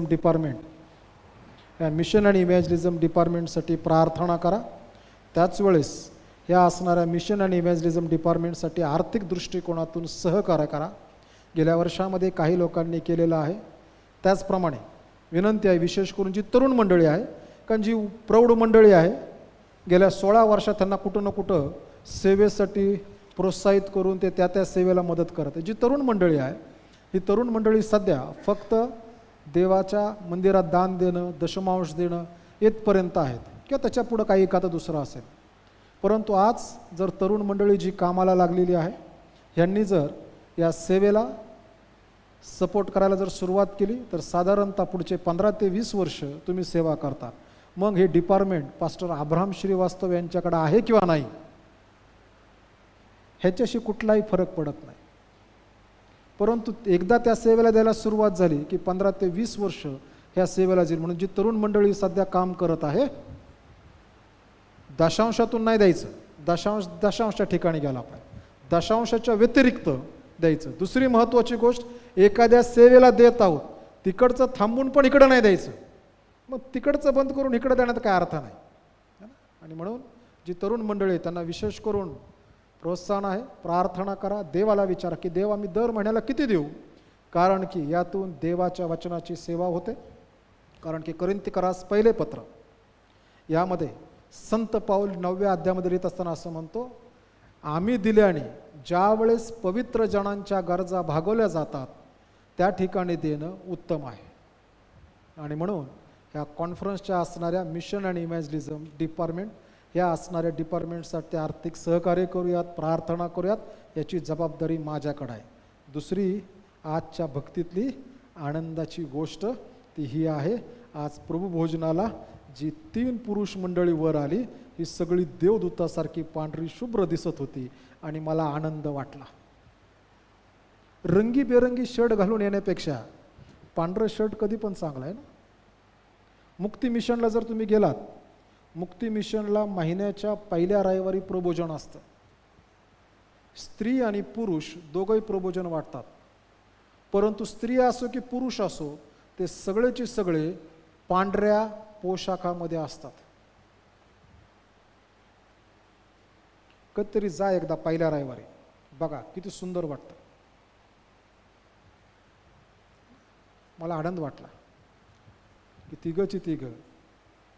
Department या mission आणि इव्हॅन्जलिझम डिपार्टमेंटसाठी प्रार्थना करा. त्याच वेळेस ह्या असणाऱ्या मिशन आणि इव्हॅन्जलिझम डिपार्टमेंटसाठी आर्थिक दृष्टिकोनातून सहकार्य करा. गेल्या वर्षामध्ये काही लोकांनी केलेलं आहे. त्याचप्रमाणे विनंती आहे, विशेष करून जी तरुण मंडळी आहे, कारण जी प्रौढ मंडळी आहे गेल्या 16 वर्षात त्यांना कुठं ना कुठं सेवेसाठी प्रोत्साहित करून ते त्या सेवेला मदत करत आहे. जी तरुण मंडळी आहे ही तरुण मंडळी सध्या फक्त देवाच्या मंदिरात दान देणं, दशमांश देणं येथपर्यंत आहेत किंवा त्याच्या पुढं काही एखादं दुसरं असेल. परंतु आज जर तरुण मंडळी जी कामाला लागलेली आहे ह्यांनी जर या सेवेला सपोर्ट करायला जर सुरुवात केली तर साधारणतः पुढचे 15 ते 20 वर्ष तुम्ही सेवा करता. मग हे डिपार्टमेंट पास्टर अब्राहम श्रीवास्तव यांच्याकडे आहे किंवा नाही ह्याच्याशी कुठलाही फरक पडत नाही. परंतु एकदा त्या सेवेला द्यायला सुरुवात झाली की 15 ते 20 वर्ष ह्या सेवेला जाईल. म्हणून जी तरुण मंडळी सध्या काम करत आहे, दशांशातून नाही द्यायचं, दशांशच्या ठिकाणी गेला पाहिजे, दशांशाच्या व्यतिरिक्त द्यायचं. दुसरी महत्त्वाची गोष्ट, एखाद्या सेवेला देत आहोत तिकडचं थांबून पण इकडं नाही द्यायचं. मग तिकडचं बंद करून इकडं देण्यात काय अर्थ नाही. आणि म्हणून जी तरुण मंडळी आहे त्यांना विशेष करून प्रोत्साहन आहे. प्रार्थना करा, देवाला विचारा की देव आम्ही दर महिन्याला किती देऊ, कारण की यातून देवाच्या वचनाची सेवा होते. कारण की कोरिन्थीकरास पहिले पत्र यामध्ये संत पाऊल 9व्या अध्यायामध्ये लिहित असताना असं म्हणतो, आम्ही दिल्याने ज्यावेळेस पवित्र जणांच्या गरजा भागवल्या जातात त्या ठिकाणी देणं उत्तम आहे. आणि म्हणून ह्या कॉन्फरन्सच्या असणाऱ्या मिशन आणि इव्हॅन्जलिझम डिपार्टमेंट या असणाऱ्या डिपार्टमेंटसाठी आर्थिक सहकार्य करूयात, प्रार्थना करूयात. याची जबाबदारी माझ्याकडे आहे. दुसरी आजच्या भक्तीतली आनंदाची गोष्ट ती ही आहे, आज प्रभू भोजनाला जी 3 पुरुष मंडळी वर आली ही सगळी देवदूतासारखी पांढरी शुभ्र दिसत होती आणि मला आनंद वाटला. रंगीबेरंगी शर्ट घालून येण्यापेक्षा पांढरं शर्ट कधी पण चांगलं आहे ना. मुक्ती मिशनला जर तुम्ही गेलात, मुक्ती मिशनला महिन्याच्या पहिल्या रविवारी प्रबोधन असतं. स्त्री आणि पुरुष दोघंही प्रबोधन वाटतात. परंतु स्त्री असो की पुरुष असो ते सगळेचे सगळे पांढऱ्या पोशाखामध्ये असतात. कधीतरी जा एकदा पहिल्या रविवारी, बघा किती सुंदर वाटतं. मला आनंद वाटला की तिघची तिघं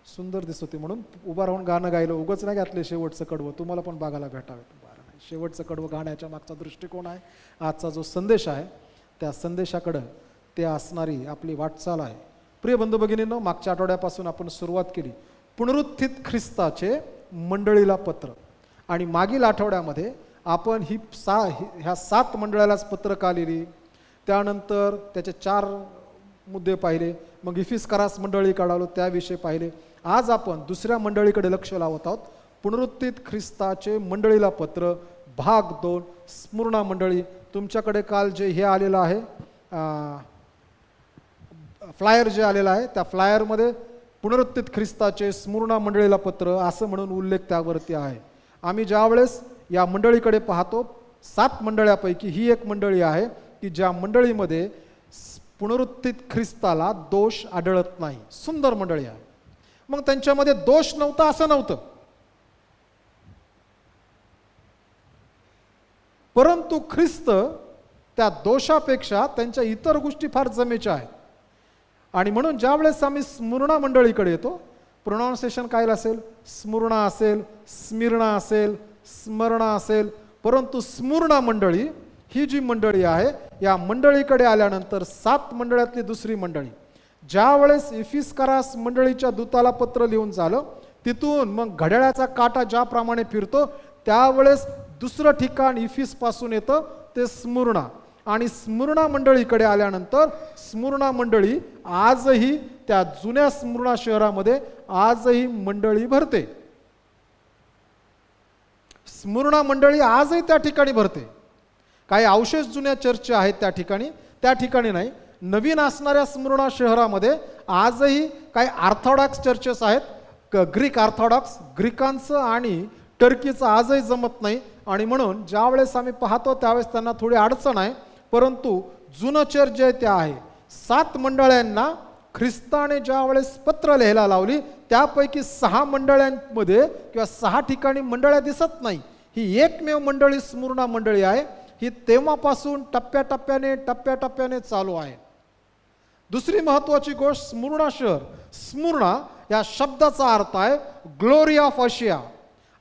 सुंदर दिसत होती. म्हणून उभा राहून गाणं गायलं. उगच नाही घातले शेवटचं कडवं, तुम्हाला पण बघायला भेटावे. बरं नाही, शेवटचं कडवं गाण्याच्या मागचा दृष्टिकोन आहे. आजचा जो संदेश आहे त्या संदेशाकडं ते असणारी आपली वाटचाल आहे. प्रिय बंधू भगिनींनो, मागच्या आठवड्यापासून आपण सुरुवात केली पुनरुत्थित ख्रिस्ताचे मंडळीला पत्र. आणि मागील आठवड्यामध्ये आपण ह्या 7 मंडळालाच पत्र का लिहिली, त्यानंतर त्याचे 4 मुद्दे पाहिले. मग इफिस्करास मंडळी काढालो त्याविषयी पाहिले. आज आपण दुसऱ्या मंडळीकडे लक्ष लावत आहोत. पुनरुत्थित ख्रिस्ताचे मंडळीला पत्र भाग 2 स्मुर्ना मंडळी. तुमच्याकडे काल जे हे आलेलं आहे फ्लायर जे आलेलं आहे त्या फ्लायरमध्ये पुनरुत्थित ख्रिस्ताचे स्मुर्ना मंडळीला पत्र असं म्हणून उल्लेख त्यावरती आहे. आम्ही ज्यावेळेस या मंडळीकडे पाहतो 7 मंडळापैकी ही एक मंडळी आहे की ज्या मंडळीमध्ये पुनरुत्थित ख्रिस्ताला दोष आढळत नाही. सुंदर मंडळी आहे. मग त्यांच्यामध्ये दोष नव्हता असं नव्हतं, परंतु ख्रिस्त त्या दोषापेक्षा त्यांच्या इतर गोष्टी फार जमेच्या आहेत. आणि म्हणून ज्यावेळेस आम्ही स्मुर्ना मंडळीकडे येतो, प्रोनाउन्सिएशन काय असेल, स्मुर्ना असेल, स्मिर्ना असेल, स्मरणा असेल, परंतु स्मुर्ना मंडळी ही जी मंडळी आहे या मंडळीकडे आल्यानंतर 7 मंडळातली दुसरी मंडळी, ज्यावेळेस इफिस्करास मंडळीच्या दूताला पत्र लिहून झालं, तिथून मग घड्याळाचा काटा ज्याप्रमाणे फिरतो त्यावेळेस दुसरं ठिकाण इफिसपासून येतं ते स्मुर्ना. आणि स्मुर्ना मंडळीकडे आल्यानंतर स्मुर्ना मंडळी आजही त्या जुन्या स्मुर्ना शहरामध्ये आजही मंडळी भरते. स्मुर्ना मंडळी आजही त्या ठिकाणी भरते. काही अवशेष जुन्या चर्च आहेत त्या ठिकाणी नाही. नवीन असणाऱ्या स्मुर्ना शहरामध्ये आजही काही ऑर्थोडॉक्स चर्चेस आहेत. ग्रीक ऑर्थोडॉक्स, ग्रीकांचं आणि टर्कीचं आजही जमत नाही. आणि म्हणून ज्यावेळेस आम्ही पाहतो त्यावेळेस त्यांना थोडी अडचण आहे. परंतु जुनं चर्च जे ते आहे 7 मंडळांना ख्रिस्ताने ज्या वेळेस पत्र लिहायला लावली त्यापैकी 6 मंडळांमध्ये किंवा 6 ठिकाणी मंडळ्या दिसत नाही. ही एकमेव मंडळी स्मुर्ना मंडळी आहे. ही तेव्हापासून टप्प्याटप्प्याने चालू आहे. दुसरी महत्वाची गोष्ट, स्मुर्ना शहर. स्मुर्ना या शब्दाचा अर्थ आहे ग्लोरी ऑफ आशिया.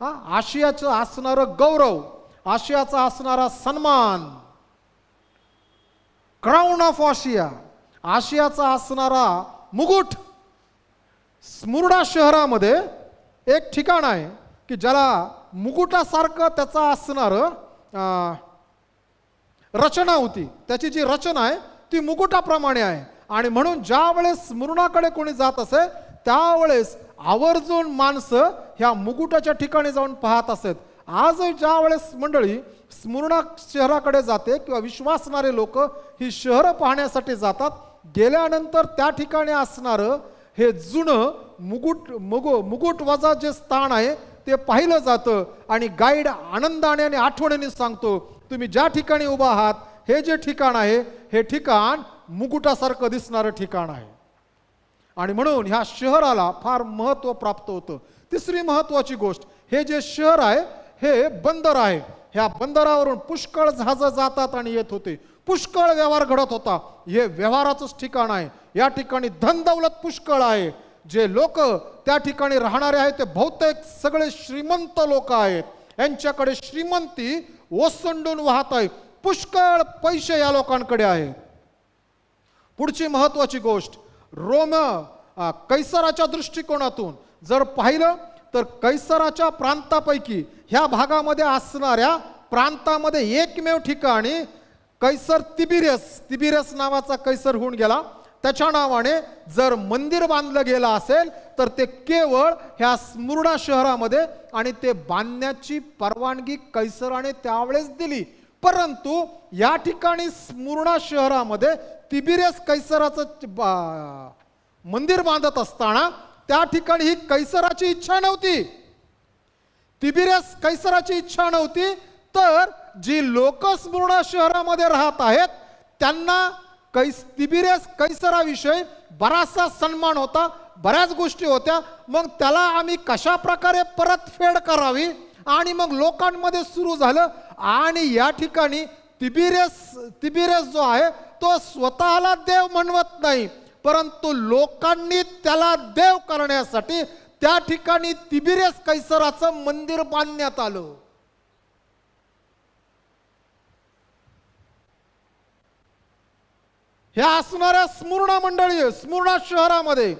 आशियाचं असणारं गौरव, आशियाचा असणारा सन्मान, क्राऊन ऑफ आशिया, आशियाचा असणारा मुकुट. स्मुर्ना शहरामध्ये एक ठिकाण आहे की ज्याला मुकुटासारखं त्याचा असणारं रचना होती. त्याची जी रचना आहे ती मुकुटाप्रमाणे आहे. आणि म्हणून ज्या वेळेस स्मुर्नाकडे कोणी जात असे त्यावेळेस आवर्जून माणसं ह्या मुकुटाच्या ठिकाणी जाऊन पाहत असत. आज ज्या वेळेस मंडळी स्मुर्ना शहराकडे जाते किंवा विश्वासणारे लोक ही शहरं पाहण्यासाठी जातात, गेल्यानंतर त्या ठिकाणी असणारं हे जुनं मुकुट वजा जे स्थान आहे ते पाहिलं जातं. आणि गाईड आनंदाने आणि आठवणीने सांगतो, तुम्ही ज्या ठिकाणी उभा आहात हे जे ठिकाण आहे हे ठिकाण मुकुटासारखं दिसणारं ठिकाण आहे. आणि म्हणून ह्या शहराला फार महत्त्व प्राप्त होतं. तिसरी महत्त्वाची गोष्ट, हे जे शहर आहे हे बंदर आहे. ह्या बंदरावरून पुष्कळ जहाजं जातात आणि येत होते. पुष्कळ व्यवहार घडत होता. हे व्यवहाराचंच ठिकाण आहे. या ठिकाणी धनदौलत पुष्कळ आहे. जे लोक त्या ठिकाणी राहणारे आहेत ते बहुतेक सगळे श्रीमंत लोक आहेत. यांच्याकडे श्रीमंती ओसंडून वाहत आहे. पुष्कळ पैसे या लोकांकडे आहेत. पुढची महत्वाची गोष्ट, कैसराच्या दृष्टिकोनातून जर पाहिलं तर कैसराच्या प्रांतापैकी ह्या भागामध्ये असणाऱ्या प्रांतामध्ये एकमेव ठिकाणी कैसर तिबिरियस नावाचा कैसर होऊन गेला. त्याच्या नावाने जर मंदिर बांधलं गेलं असेल तर ते केवळ ह्या स्मुर्ना शहरामध्ये, आणि ते बांधण्याची परवानगी कैसराने त्यावेळेस दिली. परंतु या ठिकाणी स्मुर्ना शहरामध्ये तिबिरियस कैसराचं मंदिर बांधत असताना त्या ठिकाणी ही कैसराची इच्छा नव्हती. तिबिरियस कैसराची इच्छा नव्हती. तर जी लोक स्मुर्ना शहरामध्ये राहत आहेत त्यांना तिबिरियस कैसराविषयी बराचसा सन्मान होता, बऱ्याच गोष्टी होत्या. मग त्याला आम्ही कशा प्रकारे परतफेड करावी, आणि मग लोकांमध्ये सुरू झालं. आणि या ठिकाणी तिबिरियस जो आहे तो स्वतःला देव म्हणवत नाही, परंतु लोकांनी त्याला देव करण्यासाठी त्या ठिकाणी तिबिरियस कैसराचं मंदिर बांधण्यात आलं. ह्या असणाऱ्या स्मुर्ना मंडळी स्मुर्ना शहरामध्ये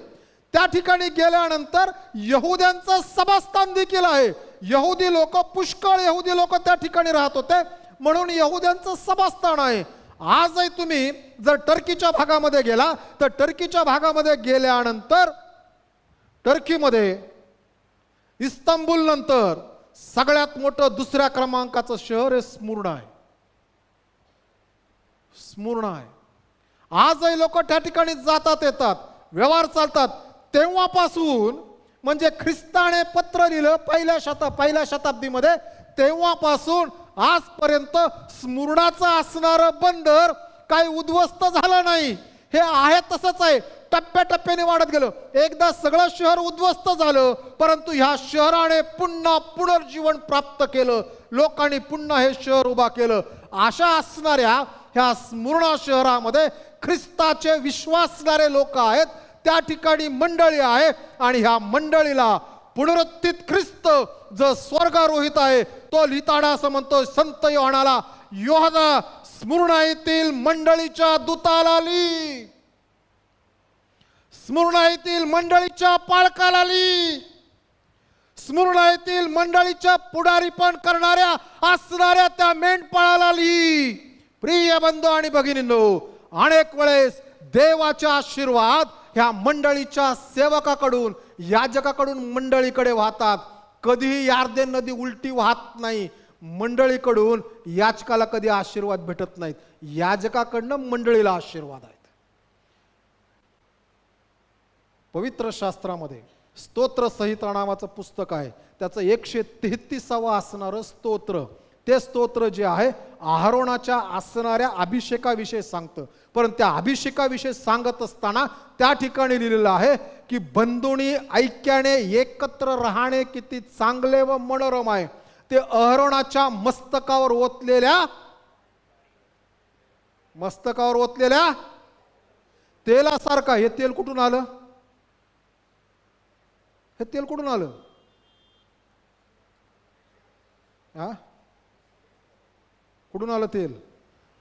त्या ठिकाणी गेल्यानंतर यहुद्यांचं सभास्थान देखील आहे. यहुदी लोक, पुष्कळ यहुदी लोक त्या ठिकाणी राहत होते, म्हणून यहुद्यांचं सभास्थान आहे. आजही तुम्ही जर टर्कीच्या भागामध्ये गेला तर टर्कीच्या भागामध्ये गेल्यानंतर टर्कीमध्ये इस्तांबूल नंतर सगळ्यात मोठं दुसऱ्या क्रमांकाचं शहर हे स्मुर्ना आहे. स्मुर्ना आहे. आजही लोक त्या ठिकाणी जातात येतात, व्यवहार चालतात. तेव्हापासून म्हणजे ख्रिस्ताने पत्र लिहिलं पहिल्या शताब्दीमध्ये, तेव्हापासून आजपर्यंत स्मुर्नाचं असणारं बंदर काही उद्ध्वस्त झालं नाही. हे आहे तसंच आहे, टप्प्याटप्प्याने वाढत गेलं. एकदा सगळं शहर उद्ध्वस्त झालं, परंतु ह्या शहराने पुन्हा पुनर्जीवन प्राप्त केलं. लोकांनी पुन्हा हे शहर उभा केलं. अशा असणाऱ्या ह्या स्मुर्ना शहरामध्ये ख्रिस्ताचे विश्वासणारे लोक आहेत. त्या ठिकाणी मंडळी आहे, आणि ह्या मंडळीला पुनरुत्थित ख्रिस्त जो स्वर्गारोहित आहे तो लिहिताना असं म्हणतो संत योहानाला, योहाना स्मुर्ना येथील मंडळीच्या दूताला लिही, स्मुर्ना येथील मंडळीच्या पालकाला लिही, स्मुर्ना येथील मंडळीच्या पुढारीपण करणाऱ्या असणाऱ्या त्या मेंढपाळाला लिही. प्रिय बंधू आणि भगिनींनो, अनेक वेळेस देवाचा आशीर्वाद ह्या मंडळीच्या सेवकाकडून, याजकाकडून मंडळीकडे वाहतात. कधीही यार्देन नदी उलटी वाहत नाही. मंडळीकडून याजकाला कधी आशीर्वाद भेटत नाहीत, याजकाकडनं मंडळीला आशीर्वाद आहेत. पवित्र शास्त्रामध्ये स्तोत्र संहिता नावाचं पुस्तक आहे. त्याचं 133 असणारं स्तोत्र, ते स्तोत्र जे आहे आरोनाच्या असणाऱ्या अभिषेकाविषयी सांगतं. परंतु त्या अभिषेकाविषयी सांगत असताना त्या ठिकाणी लिहिलेलं आहे की बंधुनी ऐक्याने एकत्र राहणे किती चांगले व मनोरम आहे. ते अहरोनाच्या मस्तकावर ओतलेल्या तेलासारखा. हे तेल कुठून आलं? हे तेल कुठून आलं? कुठून आलं तेल?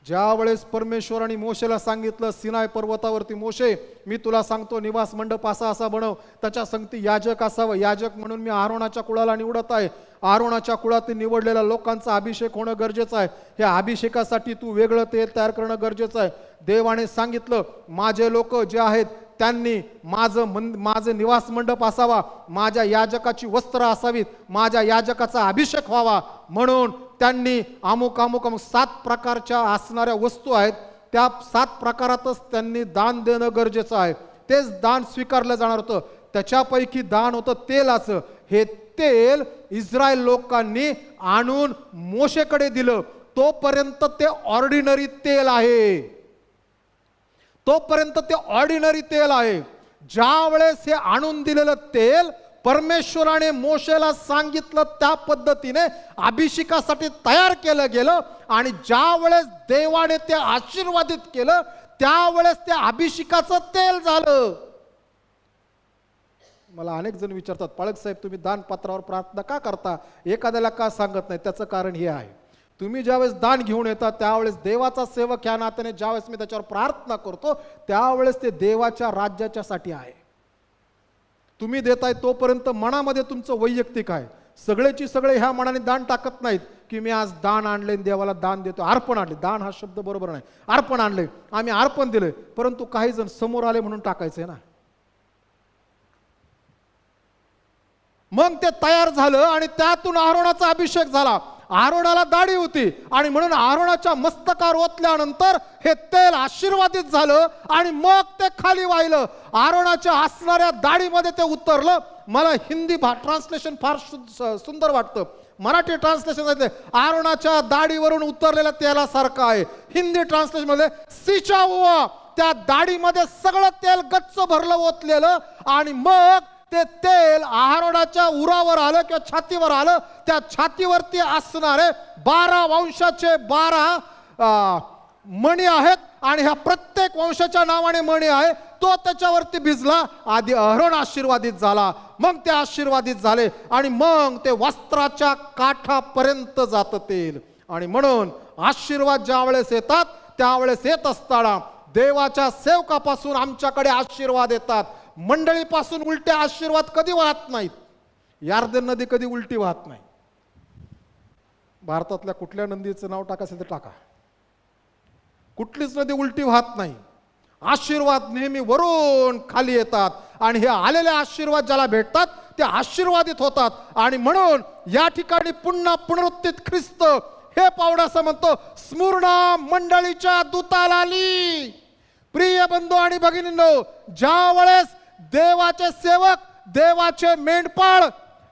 ज्या वेळेस परमेश्वराने मोशेला सांगितलं सिनाय पर्वतावरती, मोशे मी तुला सांगतो निवास मंडप असा बनव, त्याच्या संगती याजक असावं. याजक म्हणून मी आरोनाच्या कुळाला निवडत आहे. आरोनाच्या कुळातील निवडलेल्या लोकांचा अभिषेक होणं गरजेचं आहे. ह्या अभिषेकासाठी तू वेगळं तेल तयार करणं गरजेचं आहे. देवाने सांगितलं माझे लोक जे आहेत त्यांनी माझं निवास मंडप असावा, माझ्या याजकाची वस्त्र असावीत, माझ्या याजकाचा अभिषेक व्हावा. म्हणून त्यांनी अमुक 7 प्रकारच्या असणाऱ्या वस्तू आहेत, त्या 7 प्रकारातच त्यांनी दान देणं गरजेचं आहे. तेच दान स्वीकारलं जाणार होतं. त्याच्यापैकी दान होतं तेलाचं. हे तेल इस्रायल लोकांनी आणून मोशेकडे दिलं. तोपर्यंत ते ऑर्डिनरी तेल आहे. तोपर्यंत ते ऑर्डिनरी तेल आहे. ज्या वेळेस हे आणून दिलेलं तेल परमेश्वराने मोशेला सांगितलं त्या पद्धतीने अभिषेकासाठी तयार केलं गेलं आणि ज्या वेळेस देवाने ते आशीर्वादित केलं त्यावेळेस ते अभिषेकाचं तेल झालं. मला अनेक जण विचारतात पाळक साहेब तुम्ही दानपत्रावर प्रार्थना का करता, एखाद्याला का सांगत नाही? त्याचं कारण हे आहे, तुम्ही ज्यावेळेस दान घेऊन येता त्यावेळेस देवाचा सेवक ह्या नात्याने ज्यावेळेस मी त्याच्यावर प्रार्थना करतो त्यावेळेस ते देवाच्या राज्याच्या साठी आहे. तुम्ही देताय तोपर्यंत मनामध्ये तुमचं वैयक्तिक आहे. सगळेची सगळे ह्या मनाने दान टाकत नाहीत की मी आज दान आणले देवाला दान देतो. अर्पण आणले, दान हा शब्द बरोबर नाही. अर्पण आणले, आम्ही अर्पण दिले, परंतु काही जण समोर आले म्हणून टाकायचंय ना. मग ते तयार झालं आणि त्यातून आरोनाचा अभिषेक झाला. आरोनाला दाढी होती आणि म्हणून आरोनाच्या मस्तकावर ओतल्यानंतर हे तेल आशीर्वादित झालं आणि मग ते खाली वाहिलं. आरोनाच्या असणाऱ्या दाढीमध्ये ते उतरलं. मला हिंदी ट्रान्सलेशन फार सुंदर वाटतं. मराठी ट्रान्सलेशन आरोनाच्या दाढीवरून उतरलेल्या तेलासारखं आहे. हिंदी ट्रान्सलेशन मध्ये सिंचा हुआ, त्या दाढीमध्ये सगळं तेल गच्च भरलं ओतलेलं आणि मग ते तेल आरोनाच्या उरावर आलं किंवा छातीवर आलं. त्या छातीवरती असणारे 12 वंशाचे 12 मणी आहेत आणि ह्या प्रत्येक वंशाच्या नावाने मणी आहे. तो त्याच्यावरती भिजला. आधी अहरोन आशीर्वादित झाला, मग ते आशीर्वादित झाले आणि मग ते वस्त्राच्या काठापर्यंत जातं तेल. आणि म्हणून आशीर्वाद ज्या वेळेस येतात त्यावेळेस येत असताना देवाच्या सेवकापासून आमच्याकडे आशीर्वाद येतात. मंडळीपासून उलटे आशीर्वाद कधी वाहत नाहीत. यार्दन नदी कधी उलटी वाहत नाही. भारतातल्या कुठल्या नदीचं नाव टाकायचं ते टाका, कुठलीच नदी उलटी वाहत नाही. आशीर्वाद नेहमी वरून खाली येतात आणि हे आलेले आशीर्वाद ज्याला भेटतात ते आशीर्वादित होतात. आणि म्हणून या ठिकाणी पुन्हा पुनरुत्थित ख्रिस्त हे पावडा असं म्हणतो, स्मुर्णा मंडळीच्या दूताला आली. प्रिय बंधू आणि भगिनींनो, ज्या वेळेस देवाचे सेवक, देवाचे मेंढपाळ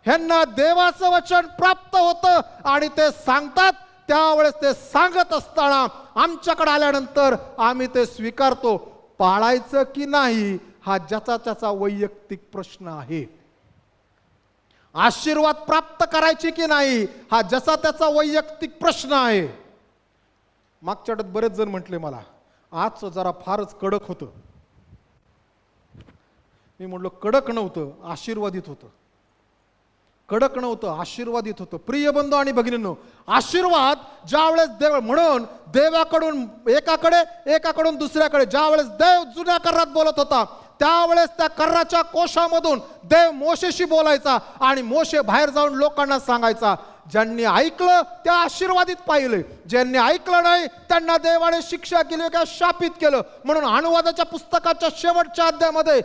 ह्यांना देवाचं वचन प्राप्त होतं आणि ते सांगतात त्यावेळेस ते सांगत असताना आमच्याकडे आल्यानंतर आम्ही ते स्वीकारतो. पाळायचं की नाही हा ज्याचा त्याचा वैयक्तिक प्रश्न आहे. आशीर्वाद प्राप्त करायची की नाही हा ज्याचा त्याचा वैयक्तिक प्रश्न आहे. मागच्या आठवड्यात बरेच जण म्हटले मला आज जरा फारच कडक होतं. मी म्हटलं कडक नव्हतं, आशीर्वादित होतं. कडक नव्हतं, आशीर्वादित होतं. प्रिय बंधू आणि भगिनींनो, आशीर्वाद ज्यावेळेस देव, म्हणून देवाकडून एकाकडून दुसऱ्याकडे ज्यावेळेस देव जुन्या करारात बोलत होता त्यावेळेस त्या कराराच्या कोशामधून देव मोशेशी बोलायचा आणि मोशे बाहेर जाऊन लोकांना सांगायचा. ज्यांनी ऐकलं त्या आशीर्वादित पाहिले, ज्यांनी ऐकलं नाही त्यांना देवाने शिक्षा केली किंवा शापित केलं. म्हणून अनुवादाच्या पुस्तकाच्या शेवटच्या अध्यायामध्ये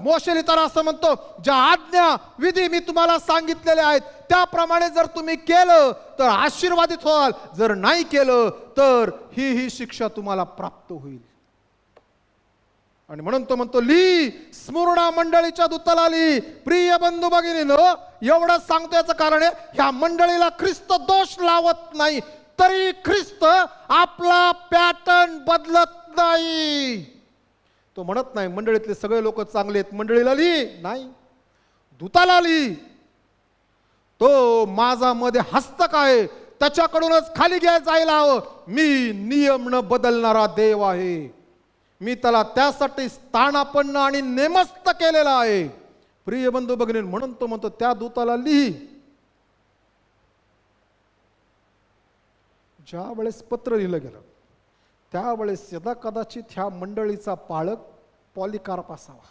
मोशे लिहिताना असं म्हणतो, ज्या आज्ञा विधी मी तुम्हाला सांगितलेले आहेत त्याप्रमाणे जर तुम्ही केलं तर आशीर्वादित व्हाल, जर नाही केलं तर ही शिक्षा तुम्हाला प्राप्त होईल. आणि म्हणून तो म्हणतो ली स्मुरणा मंडळीच्या दूताला ली. प्रिय बंधू भगिनीनो, एवढं सांगतो याचं कारण आहे, ह्या मंडळीला ख्रिस्त दोष लावत नाही, तरी ख्रिस्त आपला पॅटर्न बदलत नाही. तो म्हणत नाही मंडळीतले सगळे लोक चांगले आहेत, मंडळीला ली नाही, दूताला ली. तो माझा मध्ये हस्तक आहे, त्याच्याकडूनच खाली घ्यायला जायला हवं. मी नियम न बदलणारा देव आहे. मी त्याला त्यासाठी स्थानापन्न आणि नेमस्त केलेला आहे. प्रिय बंधू भगिनी, म्हणून तो म्हणतो त्या दूताला लिही. ज्या वेळेस पत्र लिहिलं गेलं त्यावेळेस यदा कदाचित ह्या मंडळीचा पाळक पॉलिकार्प असावा.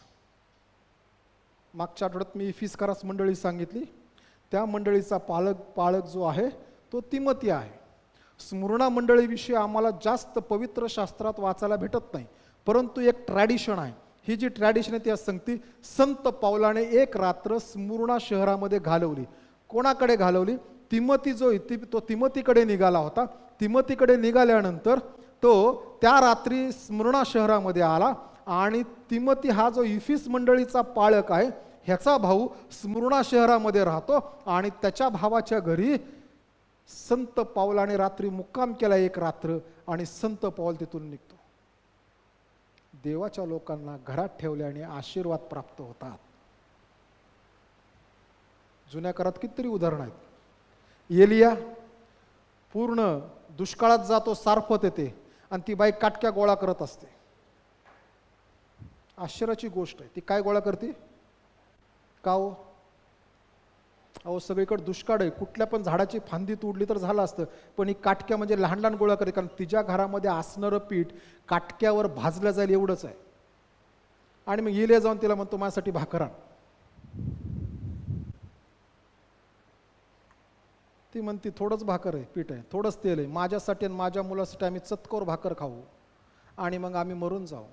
मागच्या आठवड्यात मी इफिस्कारास मंडळी सांगितली, त्या मंडळीचा पाळक जो आहे तो तिमोथी आहे. स्मुरणा मंडळीविषयी आम्हाला जास्त पवित्र शास्त्रात वाचायला भेटत नाही, परंतु एक ट्रॅडिशन आहे. ही जी ट्रॅडिशन आहे ती सांगते संत पौलाने एक रात्र स्मुरणा शहरामध्ये घालवली. कोणाकडे घालवली? तिमोथी तो तिमोथीकडे निघाला होता. तिमोथीकडे निघाल्यानंतर तो त्या रात्री स्मुरणा शहरामध्ये आला आणि तिमोथी हा जो इफिस मंडळीचा पाळक आहे ह्याचा भाऊ स्मुरणा शहरामध्ये राहतो आणि त्याच्या भावाच्या घरी संत पौलाने रात्री मुक्काम केला एक रात्र आणि संत पौल तिथून निघतो. देवाच्या लोकांना घरात ठेवल्याने आशीर्वाद प्राप्त होतात. जुन्या काळात कितीतरी उदाहरण आहेत. एलिया पूर्ण दुष्काळात जातो, सारफत येते आणि ती बाई काटक्या गोळा करत असते. आश्चर्याची गोष्ट आहे. ती काय गोळा करते? का हो? अहो सगळीकडे दुष्काळ आहे, कुठल्या पण झाडाची फांदी तोडली तर झालं असतं, पण ही काटक्या म्हणजे लहान लहान गोळा करते, कारण तिच्या घरामध्ये असणारं पीठ काटक्यावर भाजलं जाईल एवढंच आहे. आणि मग एलिया जाऊन तिला म्हणतो माझ्यासाठी भाकर आण. ती म्हणती थोडंच भाकर आहे, पीठ आहे, थोडंच तेल आहे, माझ्यासाठी आणि माझ्या मुलासाठी आम्ही चतकोर भाकर खाऊ आणि मग आम्ही मरून जाऊ.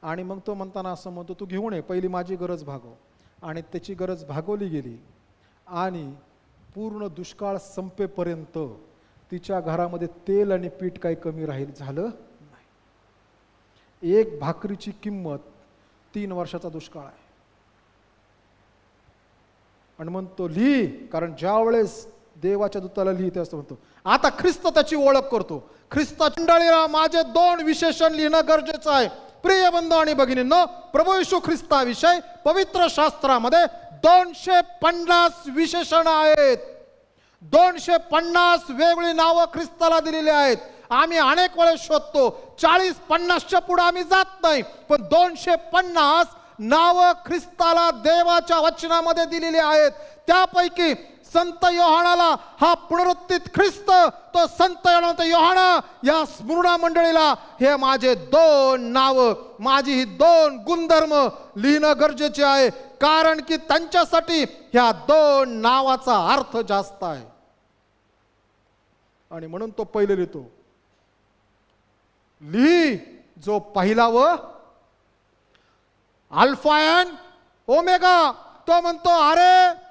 आणि मग तो म्हणताना असं म्हणतो तू घेऊन ये, पहिली माझी गरज भागव. आणि त्याची गरज भागवली गेली आणि पूर्ण दुष्काळ संपेपर्यंत तिच्या घरामध्ये तेल आणि पीठ काही कमी झालं नाही. एक भाकरीची किंमत 3 वर्षाचा दुष्काळ आहे. आणि म्हणतो लिही, कारण ज्या वेळेस देवाच्या दूताला लिहिते असं म्हणतो. आता ख्रिस्त त्याची ओळख करतो. ख्रिस्त मंडळीला माझे 2 विशेषण लिहिणं गरजेचं आहे. प्रिय बंधू आणि भगिनींनो, प्रभू येशू ख्रिस्ताविषयी पवित्र शास्त्रामध्ये 250 विशेषण आहेत. 250 वेगळी नावं ख्रिस्ताला दिलेली आहेत. आम्ही अनेक वेळेस शोधतो, 40-50च्या पुढे आम्ही जात नाही, पण 250 नावं ख्रिस्ताला देवाच्या वचनामध्ये दिलेली आहेत. त्यापैकी संत योहानाला हा पुनरुत्थित ख्रिस्त, तो संत योहाना या स्मुरणा मंडळीला हे माझे 2 नावं, माझी ही 2 गुणधर्म लिहिणं गरजेचे आहे, कारण की त्यांच्यासाठी ह्या 2 नावाचा अर्थ जास्त आहे. आणि म्हणून तो पहिले लिहितो, लिही जो पहिला व अल्फा अँड ओमेगा. तो म्हणतो अरे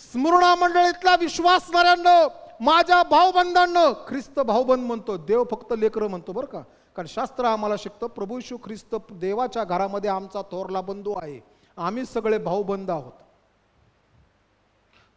स्मुरणा मंडळीतल्या विश्वासणाऱ्यांनो, माझ्या भाऊबंधांनो, ख्रिस्त भाऊबंद म्हणतो, देव फक्त लेकरं म्हणतो बरं का, कारण शास्त्र आम्हाला शिकतं प्रभू येशू ख्रिस्त देवाच्या घरामध्ये आमचा थोरला बंधू आहे, आम्ही सगळे भाऊबंद आहोत.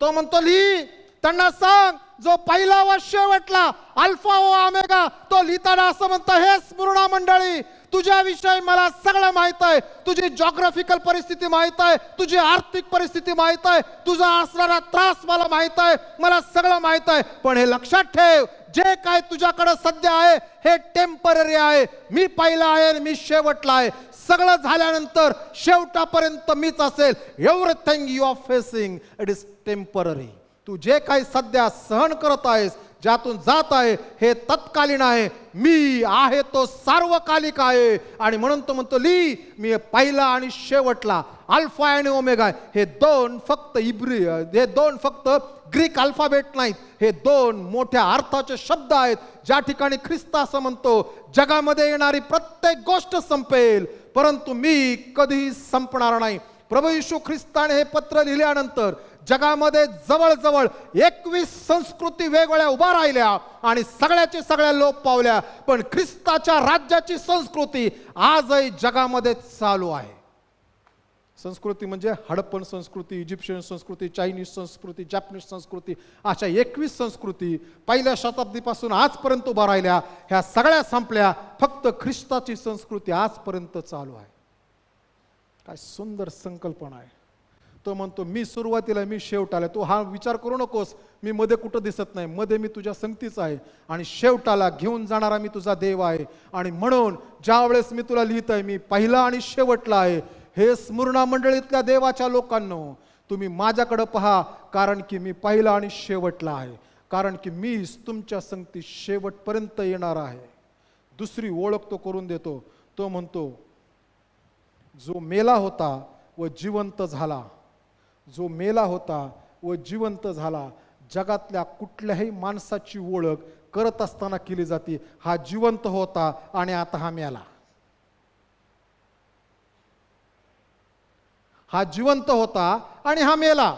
तो म्हणतो लिही, त्यांना सांग जो पहिला व शेवटला अल्फा व ओमेगा. तो लिहिताना असं म्हणतो, हे स्मुरणा मंडळी, तुझ्याविषयी मला सगळं माहित आहे. तुझी जॉग्राफिकल परिस्थिती माहित आहे, तुझी आर्थिक परिस्थिती माहित आहे, तुझा असणारा त्रास मला माहित आहे, मला सगळं माहित आहे. पण हे लक्षात ठेव, जे काय तुझ्याकडे सध्या आहे हे टेम्पररी आहे. मी पहिला आहे आणि मी शेवटला आहे. सगळं झाल्यानंतर शेवटापर्यंत मीच असेल. Everything you are facing it is temporary. तू जे काही सध्या सहन करत आहेस, ज्यातून जात आहे, हे तत्कालीन आहे. मी आहे तो सार्वकालिक आहे. आणि म्हणून तो म्हणतो ली, मी पहिला आणि शेवटला, अल्फा आणि ओमेगा. हे 2 फक्त हे 2 फक्त ग्रीक अल्फाबेट नाहीत, हे 2 मोठ्या अर्थाचे शब्द आहेत. ज्या ठिकाणी ख्रिस्त असं म्हणतो, जगामध्ये येणारी प्रत्येक गोष्ट संपेल, परंतु मी कधीही संपणार नाही. प्रभू येशू ख्रिस्ताने हे पत्र लिहिल्यानंतर जगामध्ये जवळजवळ 21 संस्कृती वेगवेगळ्या उभा राहिल्या आणि सगळ्याचे सगळ्या लोप पावल्या, पण ख्रिस्ताच्या राज्याची संस्कृती आजही जगामध्ये चालू आहे. संस्कृती म्हणजे हडप्पन संस्कृती, इजिप्शियन संस्कृती, चायनीज संस्कृती, जॅपनीज संस्कृती, अशा 21 संस्कृती पहिल्या शताब्दीपासून आजपर्यंत उभा राहिल्या. ह्या सगळ्या संपल्या, फक्त ख्रिस्ताची संस्कृती आजपर्यंत चालू आहे. काय सुंदर संकल्पना आहे. तो म्हणतो मी सुरुवातीला, मी शेवटाला. तू हा विचार करू नकोस मी मध्ये कुठं दिसत नाही, मध्ये मी तुझ्या संगतीच आहे आणि शेवटाला घेऊन जाणारा मी तुझा देव आहे. आणि म्हणून ज्या वेळेस मी तुला लिहित आहे मी पहिला आणि शेवटला आहे. हे स्मरणा मंडळीतल्या देवाच्या लोकांनो, तुम्ही माझ्याकडे पहा, कारण की मी पहिला आणि शेवटला आहे, कारण की मी तुमच्या संगती शेवटपर्यंत येणार आहे. दुसरी ओळख तो करून देतो. तो म्हणतो जो मेला होता व जिवंत झाला, जो मेला होता व जिवंत झाला. जगातल्या कुठल्याही माणसाची ओळख करत असताना केली जाते. हा जिवंत होता आणि आता हा मेला. हा जिवंत होता आणि हा मेला.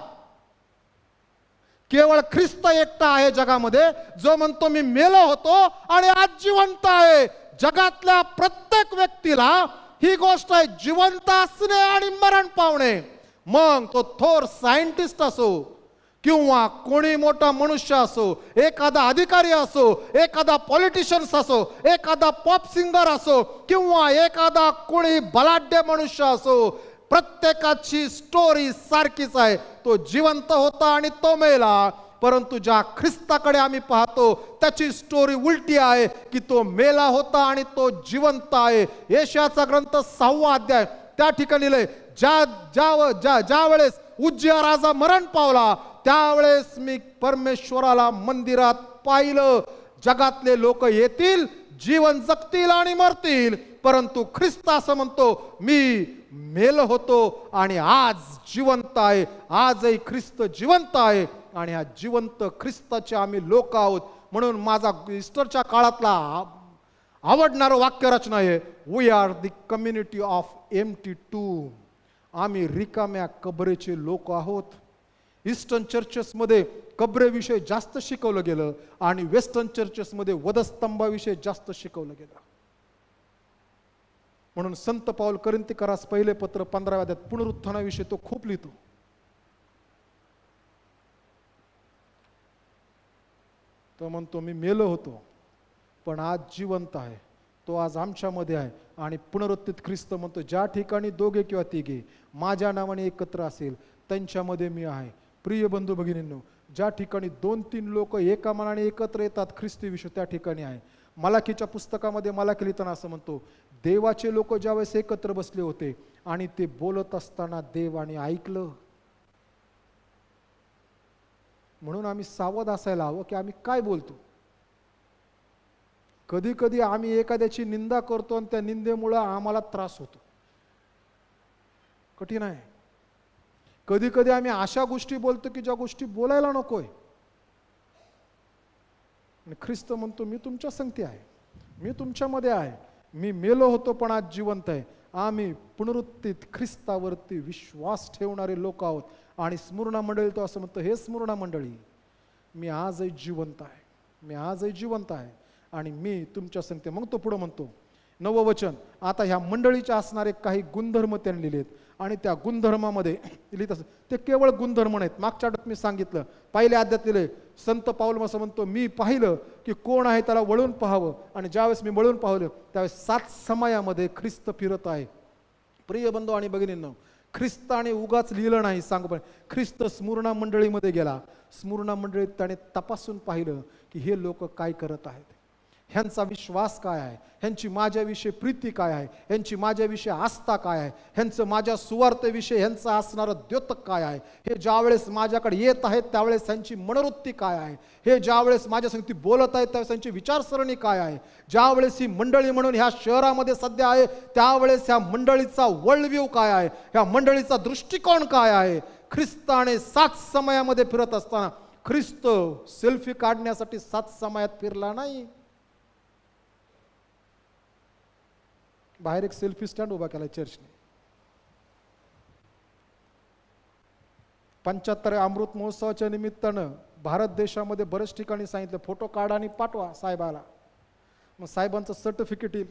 केवळ ख्रिस्त एकटा आहे जगामध्ये जो म्हणतो मी मेलो होतो आणि आज जिवंत आहे. जगातल्या प्रत्येक व्यक्तीला ही गोष्ट आहे, जिवंत असणे आणि मरण पावणे. मग तो थोर सायंटिस्ट असो किंवा कोणी मोठा मनुष्य असो, एखादा अधिकारी असो, एखादा पॉलिटिशियन्स असो, एखादा पॉप सिंगर असो किंवा एखादा कोणी बलाढ्य मनुष्य असो, प्रत्येकाची स्टोरी सारखीच आहे. तो जिवंत होता आणि तो मेला. परंतु ज्या ख्रिस्ताकडे आम्ही पाहतो त्याची स्टोरी उलटी आहे की तो मेला होता आणि तो जिवंत आहे. यशायाचा ग्रंथ 6वा अध्याय त्या ठिकाणी लिहिले, ज्या वेळेस उज्जिया राजा मरण पावला त्यावेळेस मी परमेश्वराला मंदिरात पाहिलं. जगातले लोक येतील, जीवन जगतील आणि मरतील, परंतु ख्रिस्त असं म्हणतो मी मेलो होतो आणि आज जिवंत आहे. आजही ख्रिस्त जिवंत आहे आणि हा जिवंत ख्रिस्ताचे आम्ही लोक आहोत. म्हणून माझा ईस्टरच्या काळातला आवडणारं वाक्यरचना आहे, we are the community of empty tomb. आम्ही रिकाम्या कबरेचे लोक आहोत. ईस्टर्न चर्चेसमध्ये कबरेविषयी जास्त शिकवलं गेलं आणि वेस्टर्न चर्चेसमध्ये वधस्तंभाविषयी जास्त शिकवलं गेलं. म्हणून संत पाऊल करिंथीकरास पहिले पत्र 15व्या अध्यायात पुनरुत्थानाविषयी तो खूप लिहितो. तो म्हणतो मी मेलो होतो पण आज जिवंत आहे. तो आज आमच्यामध्ये आहे. आणि पुनरुत्थित ख्रिस्त म्हणतो ज्या ठिकाणी दोघे किंवा तिघे माझ्या नावाने एकत्र असेल त्यांच्यामध्ये मी आहे. प्रिय बंधू भगिनींनो, ज्या ठिकाणी 2-3 लोक एका मनाने एकत्र येतात ख्रिस्ती विषय त्या ठिकाणी आहे. मलाकीच्या पुस्तकामध्ये मलाकी लिहिताना असं म्हणतो, देवाचे लोक ज्यावेळेस एकत्र बसले होते आणि ते बोलत असताना देवाने ऐकलं. म्हणून आम्ही सावध असायला हवं की आम्ही काय बोलतो. कधी कधी आम्ही एखाद्याची निंदा करतो आणि त्या निंदेमुळे आम्हाला त्रास होतो. कठीण आहे. कधी कधी आम्ही अशा गोष्टी बोलतो की ज्या गोष्टी बोलायला नकोय. ख्रिस्त म्हणतो मी तुमच्या संगती आहे, मी तुमच्यामध्ये आहे. मी मेलो होतो पण आज जिवंत आहे. आम्ही पुनरुत्थित ख्रिस्तावरती विश्वास ठेवणारे लोक आहोत. आणि स्मरणा मंडळी तो असं म्हणतो, हे स्मरणा मंडळी मी आजही जिवंत आहे, मी आजही जिवंत आहे आणि मी तुमच्या संगती. मग तो पुढे म्हणतो 9वं वचन, आता ह्या मंडळीचे असणारे काही गुणधर्म त्यांनी लिहिलेत आणि त्या गुणधर्मामध्ये लिहित असत ते केवळ गुणधर्म नाहीत. मागच्या आठवड्यात मी सांगितलं, पहिल्या अध्यायात लिहिले संत पाऊल असं म्हणतो, मी पाहिलं की कोण आहे त्याला वळून पाहावं. आणि ज्यावेळेस मी वळून पाहिलं त्यावेळेस 7 समयामध्ये ख्रिस्त फिरत आहे. प्रिय बंधू आणि भगिनींनो, ख्रिस्ताने उगाच लिहिलं नाही सांगू, पण ख्रिस्त स्मरणा मंडळीमध्ये गेला. स्मरणा मंडळीत त्याने तपासून पाहिलं की हे लोक काय करत आहेत, ह्यांचा विश्वास काय आहे, ह्यांची माझ्याविषयी प्रीती काय आहे, ह्यांची माझ्याविषयी आस्था काय आहे, ह्यांचं माझ्या सुवार्तेविषयी ह्यांचं असणारं द्योतक काय आहे, हे ज्यावेळेस माझ्याकडे येत आहेत त्यावेळेस ह्यांची मनोवृत्ती काय आहे, हे ज्यावेळेस माझ्या संगती बोलत आहेत त्यावेळेस त्यांची विचारसरणी काय आहे, ज्यावेळेस ही मंडळी म्हणून ह्या शहरामध्ये सध्या आहे त्यावेळेस ह्या मंडळीचा वर्ल्ड व्ह्यू काय आहे, ह्या मंडळीचा दृष्टिकोन काय आहे. ख्रिस्ताने 7 समयामध्ये फिरत असताना ख्रिस्त सेल्फी काढण्यासाठी 7 समयात फिरला नाही. बाहेर एक सेल्फी स्टँड उभा केला चर्चने. 75 अमृत महोत्सवाच्या निमित्तानं भारत देशामध्ये बरेच ठिकाणी सांगितलं फोटो काढा आणि पाठवा साहेबाला, मग साहेबांचं सर्टिफिकेट येईल.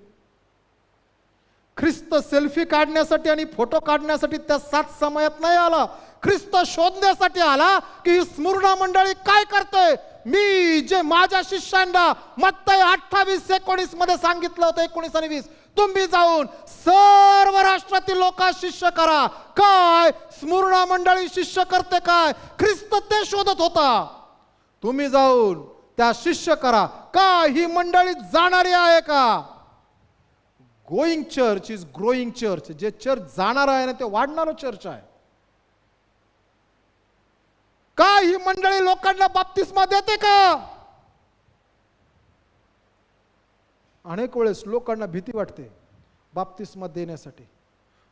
ख्रिस्त सेल्फी काढण्यासाठी आणि फोटो काढण्यासाठी त्या 7 समयात नाही आला, ख्रिस्त शोधण्यासाठी आला की ही स्मृणा मंडळी काय करते. मी जे माझ्या शिष्यांना मत्तई 28:19 मध्ये सांगितलं होतं, 19 आणि 20, तुम्ही जाऊन सर्व राष्ट्रातील लोकांना शिष्य करा. काय स्मृणा मंडळी शिष्य करते काय? ख्रिस्त ते शोधत होता. तुम्ही जाऊन त्या शिष्य करा. काय ही मंडळी जाणारी आहे का? Going church is growing church. जे चर्च जाणार आहे ना ते वाढणारं चर्च आहे. का ही मंडळी लोकांना बाप्तिस्मा देते का? अनेक वेळेस लोकांना भीती वाटते बाप्तिस्मा देण्यासाठी.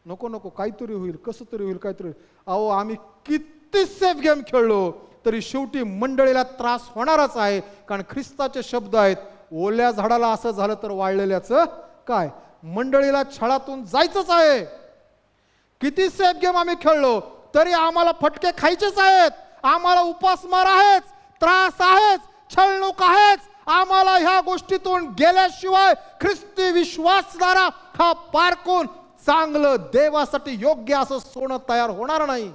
नको नको काहीतरी होईल, कसं तरी होईल, काहीतरी होईल. अहो आम्ही किती सेफ गेम खेळलो तरी शेवटी मंडळीला त्रास होणारच आहे. कारण ख्रिस्ताचे शब्द आहेत, ओल्या झाडाला असं झालं तर वाळलेल्याचं काय. मंडळीला छळातून जायचंच आहे. किती सेफ गेम आम्ही खेळलो तरी आम्हाला फटके खायचेच आहेत. आम्हाला उपासमार आहेच, त्रास आहेच, छळणूक आहेच. आम्हाला ह्या गोष्टीतून गेल्याशिवाय ख्रिस्ती विश्वासणारा हा पारखून चांगलं देवासाठी योग्य असं सोनं तयार होणार नाही.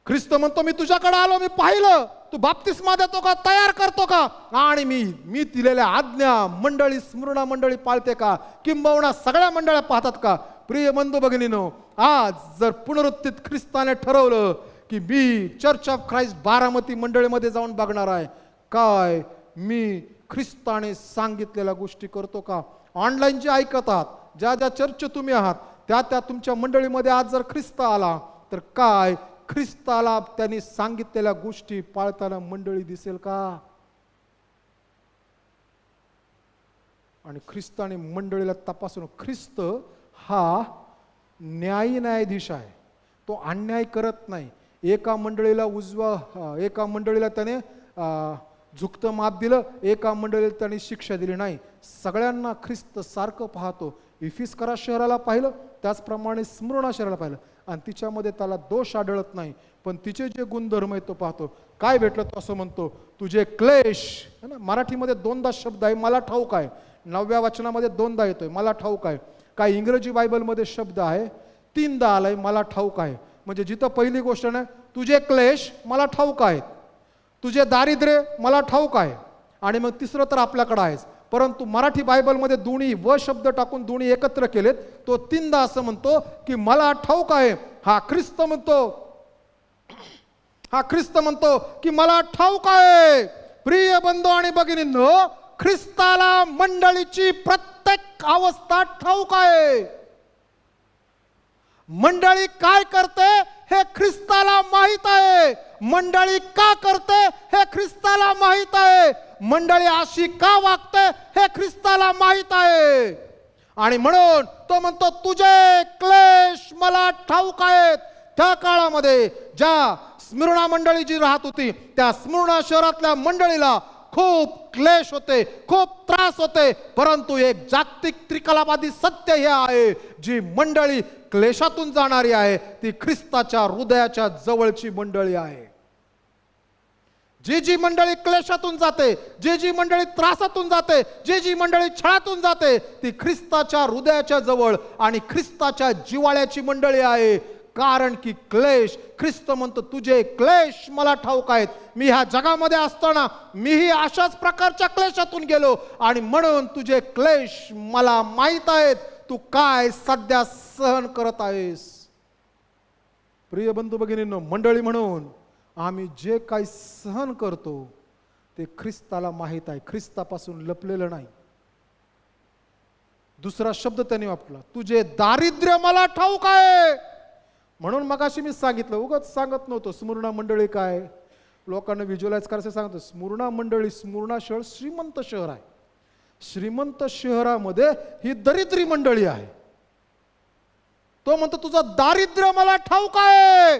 ख्रिस्त म्हणतो मी तुझ्याकडे आलो, मी पाहिलं तू बाप्तिस्मा देतो का, तयार करतो का, आणि मी दिलेल्या आज्ञा मंडळी स्मृणा मंडळी पाळते का, किंबहुना सगळ्या मंडळ्या पाहतात का. प्रिय बंधू भगिनीनो, आज जर पुनरुत्थित ख्रिस्ताने ठरवलं की मी चर्च ऑफ ख्राइस्ट बारामती मंडळीमध्ये जाऊन बघणार आहे, काय मी ख्रिस्ताने सांगितलेल्या गोष्टी करतो का. ऑनलाईन जे ऐकतात, ज्या ज्या चर्च तुम्ही आहात त्या तुमच्या मंडळीमध्ये आज जर ख्रिस्त आला तर काय ख्रिस्ताला त्यांनी सांगितलेल्या गोष्टी पाळताना मंडळी दिसेल का. आणि ख्रिस्ताने मंडळीला तपासून, ख्रिस्त हा न्यायाधीश आहे, तो अन्याय करत नाही. एका मंडळीला एका मंडळीला त्याने झुकतं माप दिलं, एका मंडळीला त्याने शिक्षा दिली नाही. सगळ्यांना ख्रिस्त सारखं पाहतो. इफिस्करा शहराला पाहिलं, त्याचप्रमाणे स्मृणा शहराला पाहिलं, आणि तिच्यामध्ये त्याला दोष आढळत नाही. पण तिचे जे गुणधर्म आहेत तो पाहतो. काय भेटलं तो असं म्हणतो, तुझे क्लेश है ना. मराठीमध्ये 2दा शब्द आहे मला ठाऊक आहे, 9व्या वचनामध्ये 2दा येतोय मला ठाऊक आहे. काय इंग्रजी बायबलमध्ये शब्द आहे 3दा आलाय मला ठाऊक आहे. म्हणजे जिथं पहिली गोष्ट नाही, तुझे क्लेश मला ठाऊक आहेत, तुझे दारिद्र्य मला ठाऊक आहे, आणि मग तिसरं तर आपल्याकडे आहेच. परंतु मराठी बायबलमध्ये दोन्ही व शब्द टाकून दोन्ही एकत्र केलेत. तो 3दा असं म्हणतो की मला ठाऊक आहे. हा ख्रिस्त म्हणतो की मला ठाऊक आहे. प्रिय बंधू आणि भगिनींनो, ख्रिस्ताला मंडळीची प्रत्येक अवस्था ठाऊक आहे. मंडळी काय करते हे ख्रिस्ताला माहित आहे. मंडळी का करते हे ख्रिस्ताला माहित आहे. मंडळी अशी का वागते हे ख्रिस्ताला माहित आहे. आणि म्हणून तो म्हणतो तुझे क्लेश मला ठाऊक आहेत. त्या काळामध्ये ज्या स्मृणा मंडळी जी राहत होती त्या स्मृणा शहरातल्या मंडळीला खूप क्लेश होते, खूप त्रास होते. परंतु एक जागतिक त्रिकलावादी सत्य हे आहे, जी मंडळी क्लेशातून जाणारी आहे ती ख्रिस्ताच्या हृदयाच्या जवळची मंडळी आहे. जी मंडळी क्लेशातून जाते, जी मंडळी त्रासातून जाते, जी मंडळी छळातून जाते, ती ख्रिस्ताच्या हृदयाच्या जवळ आणि ख्रिस्ताच्या जिव्हाळ्याची मंडळी आहे. कारण की क्लेश, ख्रिस्त म्हणतो तुझे क्लेश मला ठाऊक आहेत. मी ह्या जगामध्ये असताना मीही अशाच प्रकारच्या क्लेशातून गेलो, आणि म्हणून तुझे क्लेश मला माहित आहेत. तू काय सध्या सहन करत आहेस. प्रिय बंधू भगिनींनो, मंडळी म्हणून आम्ही जे काही सहन करतो ते ख्रिस्ताला माहित आहे, ख्रिस्तापासून लपलेलं नाही. दुसरा शब्द त्यांनी वापरला, तुझे दारिद्र्य मला ठाऊक आहे. म्हणून मगाशी मी सांगितलं, उगाच सांगत नव्हतो स्मृणा मंडळी काय, लोकांना व्हिज्युअलाइज करायचं सांगतो. स्मृणा मंडळी, स्मृणा शहर श्रीमंत शहर आहे. श्रीमंत शहरामध्ये ही दरिद्री मंडळी आहे. तो म्हणतो तुझं दारिद्र्य मला ठाऊक आहे.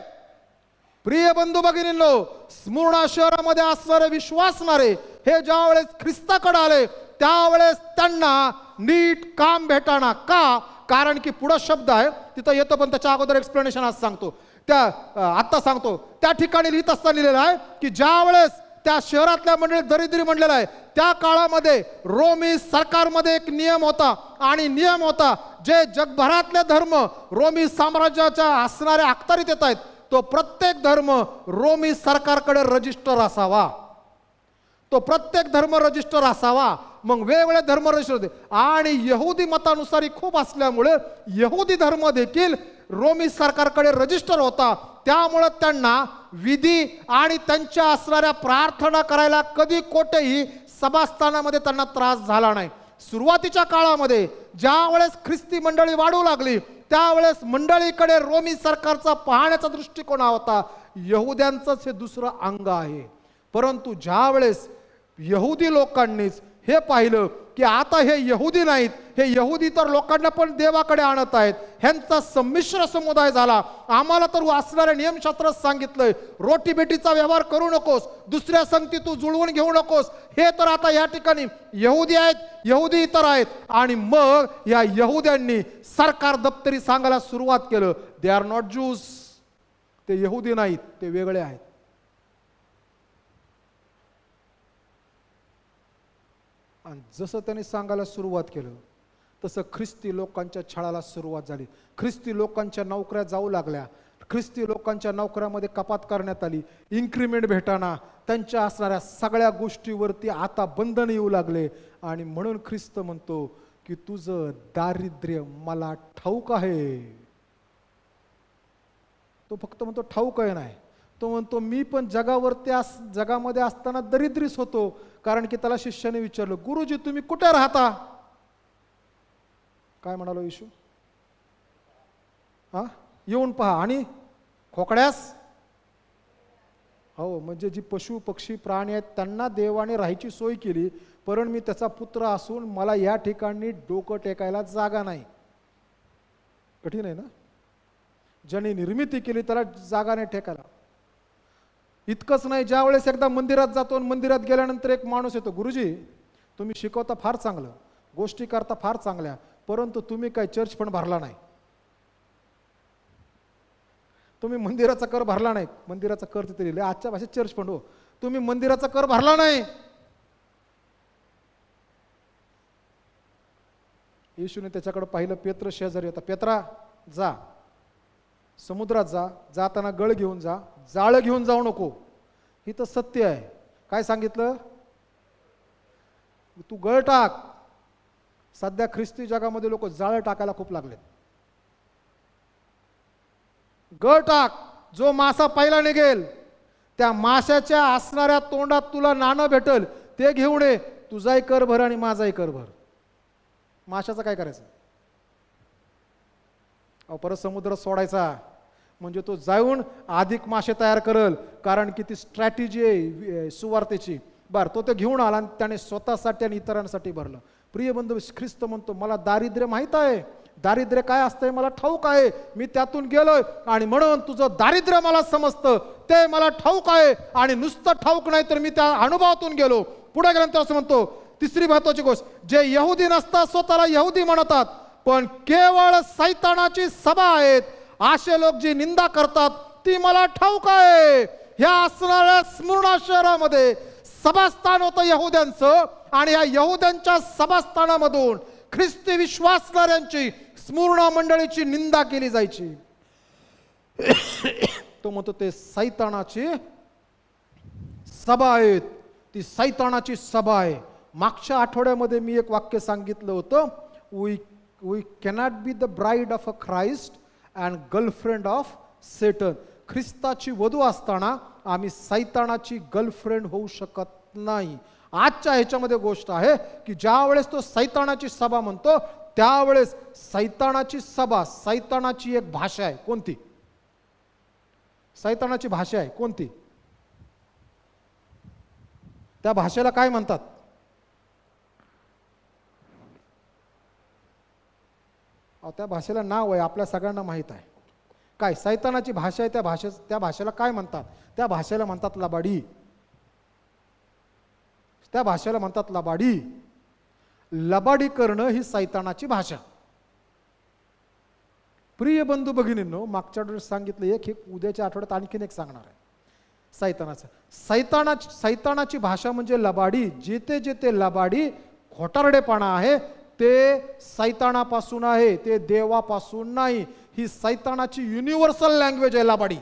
प्रिय बंधू भगिनींनो, स्मृणा शहरामध्ये असणारे विश्वासणारे हे ज्या वेळेस ख्रिस्ताकडे आले त्यावेळेस त्यांना नीट काम भेटाना. का? कारण की पुढं शब्द आहे तिथं येतो, पण त्याच्या अगोदर एक्सप्लेनेशन आज सांगतो. आत्ता सांगतो. त्या ठिकाणी लिहित असताना लिहिलेलं आहे की ज्या वेळेस त्या शहरातल्या मंडळी दरिद्री म्हणलेलं आहे, त्या काळामध्ये रोमी सरकारमध्ये एक नियम होता, आणि नियम होता जे जगभरातले धर्म रोमी साम्राज्याच्या असणाऱ्या अखत्यारीत येत आहेत, तो प्रत्येक धर्म रोमी सरकारकडे रजिस्टर असावा. तो प्रत्येक धर्म रजिस्टर असावा. मग वेगवेगळे धर्म रजिस्टर होते, आणि यहुदी मतानुसारी खूप असल्यामुळे यहुदी धर्म देखील रोमी सरकारकडे रजिस्टर होता. त्यामुळे त्यांना विधी आणि त्यांच्या असणाऱ्या प्रार्थना करायला कधी कोठेही सभास्थानामध्ये त्यांना त्रास झाला नाही. सुरुवातीच्या काळामध्ये ज्या वेळेस ख्रिस्ती मंडळी वाढू लागली, त्यावेळेस मंडळीकडे रोमी सरकारचा पाहण्याचा दृष्टिकोन होता, यहुद्यांचंच हे दुसरं अंग आहे. परंतु ज्या वेळेस यहुदी लोकांनीच हे पाहिलं की आता हे यहुदी नाहीत, हे यहुदी तर लोकांना पण देवाकडे आणत आहेत, ह्यांचा संमिश्र समुदाय झाला. आम्हाला तर असणाऱ्या नियमशास्त्रात सांगितलंय, रोटी बेटीचा व्यवहार करू नकोस, दुसऱ्या संगती तू जुळवून घेऊ नकोस. हे तर आता या ठिकाणी यहुदी आहेत, यहुदी इतर आहेत. आणि मग या यहुद्यांनी सरकार दप्तरी सांगायला सुरुवात केलं, दे आर नॉट ज्यूज. ते यहुदी नाहीत, ते वेगळे आहेत. आणि जसं त्यांनी सांगायला सुरुवात केलं तसं ख्रिस्ती लोकांच्या छळाला सुरुवात झाली. ख्रिस्ती लोकांच्या नोकऱ्या जाऊ लागल्या, ख्रिस्ती लोकांच्या नोकऱ्यामध्ये कपात करण्यात आली, इन्क्रिमेंट भेटाना, त्यांच्या असणाऱ्या सगळ्या गोष्टीवरती आता बंधन येऊ लागले. आणि म्हणून ख्रिस्त म्हणतो की तुझं दारिद्र्य मला ठाऊक आहे. तो फक्त म्हणतो ठाऊक आहे नाही, तो म्हणतो मी पण जगामध्ये असताना दरिद्रीच होतो. कारण की त्याला शिष्याने विचारलं, गुरुजी तुम्ही कुठे राहता? काय म्हणालो येशू? येऊन पहा. आणि खोकड्यास? हो, म्हणजे जी पशु पक्षी प्राणी आहेत त्यांना देवाने राहायची सोय केली, पण मी त्याचा पुत्र असून मला या ठिकाणी डोकं टेकायला जागा नाही. कठीण आहे ना? ज्याने निर्मिती केली त्याला जागा नाही टेकायला. इतकंच नाही, ज्या वेळेस एकदा मंदिरात जातो, मंदिरात गेल्यानंतर एक माणूस येतो, गुरुजी तुम्ही शिकवता फार चांगलं, गोष्टी करता फार चांगल्या, परंतु तुम्ही काय चर्च पण भरला नाही, तुम्ही मंदिराचा कर भरला नाही. मंदिराचा कर तिथे लिहिलं, आजच्या भाषेत चर्च फंड. हो, तुम्ही मंदिराचा कर भरला नाही. येशूने त्याच्याकडे पाहिलं, पेत्र शेजारी होता. पेत्रा जा समुद्रात जा, जाताना गळ घेऊन जा, जाळं घेऊन जाऊ नको. ही तर सत्य आहे. काय सांगितलं? तू गळ टाक. सध्या ख्रिस्ती जगामध्ये लोक जाळं टाकायला खूप लागलेत. गळ टाक. जो मासा पहिला निघेल त्या माशाच्या असणाऱ्या तोंडात तुला नाणं भेटल, ते घेऊन ये. तुझाही कर भर आणि माझाही कर भर. माशाचं काय करायचं? परत समुद्रात सोडायचा, म्हणजे तो जाऊन अधिक मासे तयार करल, कारण की ती स्ट्रॅटेजी आहे सुवार्तेची. बरं, तो घेऊन आला आणि त्याने स्वतःसाठी आणि इतरांसाठी भरलं. प्रिय बंधू, ख्रिस्त म्हणतो मला दारिद्र्य माहीत आहे, दारिद्र्य काय असतंय मला ठाऊक आहे, मी त्यातून गेलोय, आणि म्हणून तुझं दारिद्र्य मला समजतं, ते मला ठाऊक आहे. आणि नुसतं ठाऊक नाही तर मी त्या अनुभवातून गेलो. पुढे गेल्यानंतर असं म्हणतो, तिसरी महत्वाची गोष्ट, जे यहुदी नसतात स्वतःला यहुदी म्हणतात, पण केवळ सैतानाची सभा आहेत, असे लोक जी निंदा करतात ती मला ठाऊक आहे. ह्या असणाऱ्या स्मुर्णा शहरामध्ये सभास्थान होतं यहुद्यांचं, आणि या यहुद्यांच्या सभास्थानामधून ख्रिस्ती विश्वासणाऱ्यांची स्मुर्णा मंडळीची निंदा केली जायची. तो म्हणतो ते सैतानाची सभा आहेत, ती सैतानाची सभा आहे. मागच्या आठवड्यामध्ये मी एक वाक्य सांगितलं होतं, we cannot be the bride of a Christ and girlfriend of Satan. ख्रिस्ताची वधू असताना आम्ही सैतानाची गर्लफ्रेंड होऊ शकत नाही. आजच्या ह्याच्यामध्ये गोष्ट आहे की ज्या वेळेस तो सैतानाची सभा म्हणतो, त्यावेळेस सैतानाची सभा, सैतानाची एक भाषा आहे. कोणती? सैतानाची भाषा आहे कोणती? त्या भाषेला काय म्हणतात? त्या भाषेला नाव आहे, आपल्या सगळ्यांना माहीत आहे. काय सैतानाची भाषा आहे? त्या भाषेला काय म्हणतात? त्या भाषेला म्हणतात लबाडी. त्या भाषेला म्हणतात लबाडी. लबाडी करणं ही सैतानाची भाषा. प्रिय बंधू भगिनींनो, मागच्या आठवड्यात सांगितलं एक, उद्याच्या आठवड्यात आणखीन एक सांगणार आहे. सैतानाची भाषा म्हणजे लबाडी. जेथे जेथे लबाडी खोटारडेपणा आहे ते सैतानापासून आहे, ते देवापासून नाही. ही सैतानाची युनिव्हर्सल लँग्वेज आहे लबाडी.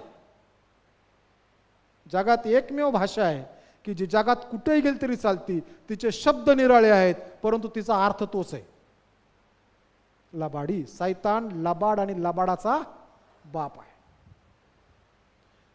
जगात एकमेव भाषा आहे की जी जगात कुठेही गेली तरी चालती. तिचे शब्द निराळे आहेत परंतु तिचा अर्थ तोच आहे. लबाडी. सैतान लबाड आणि लबाडाचा बाप आहे.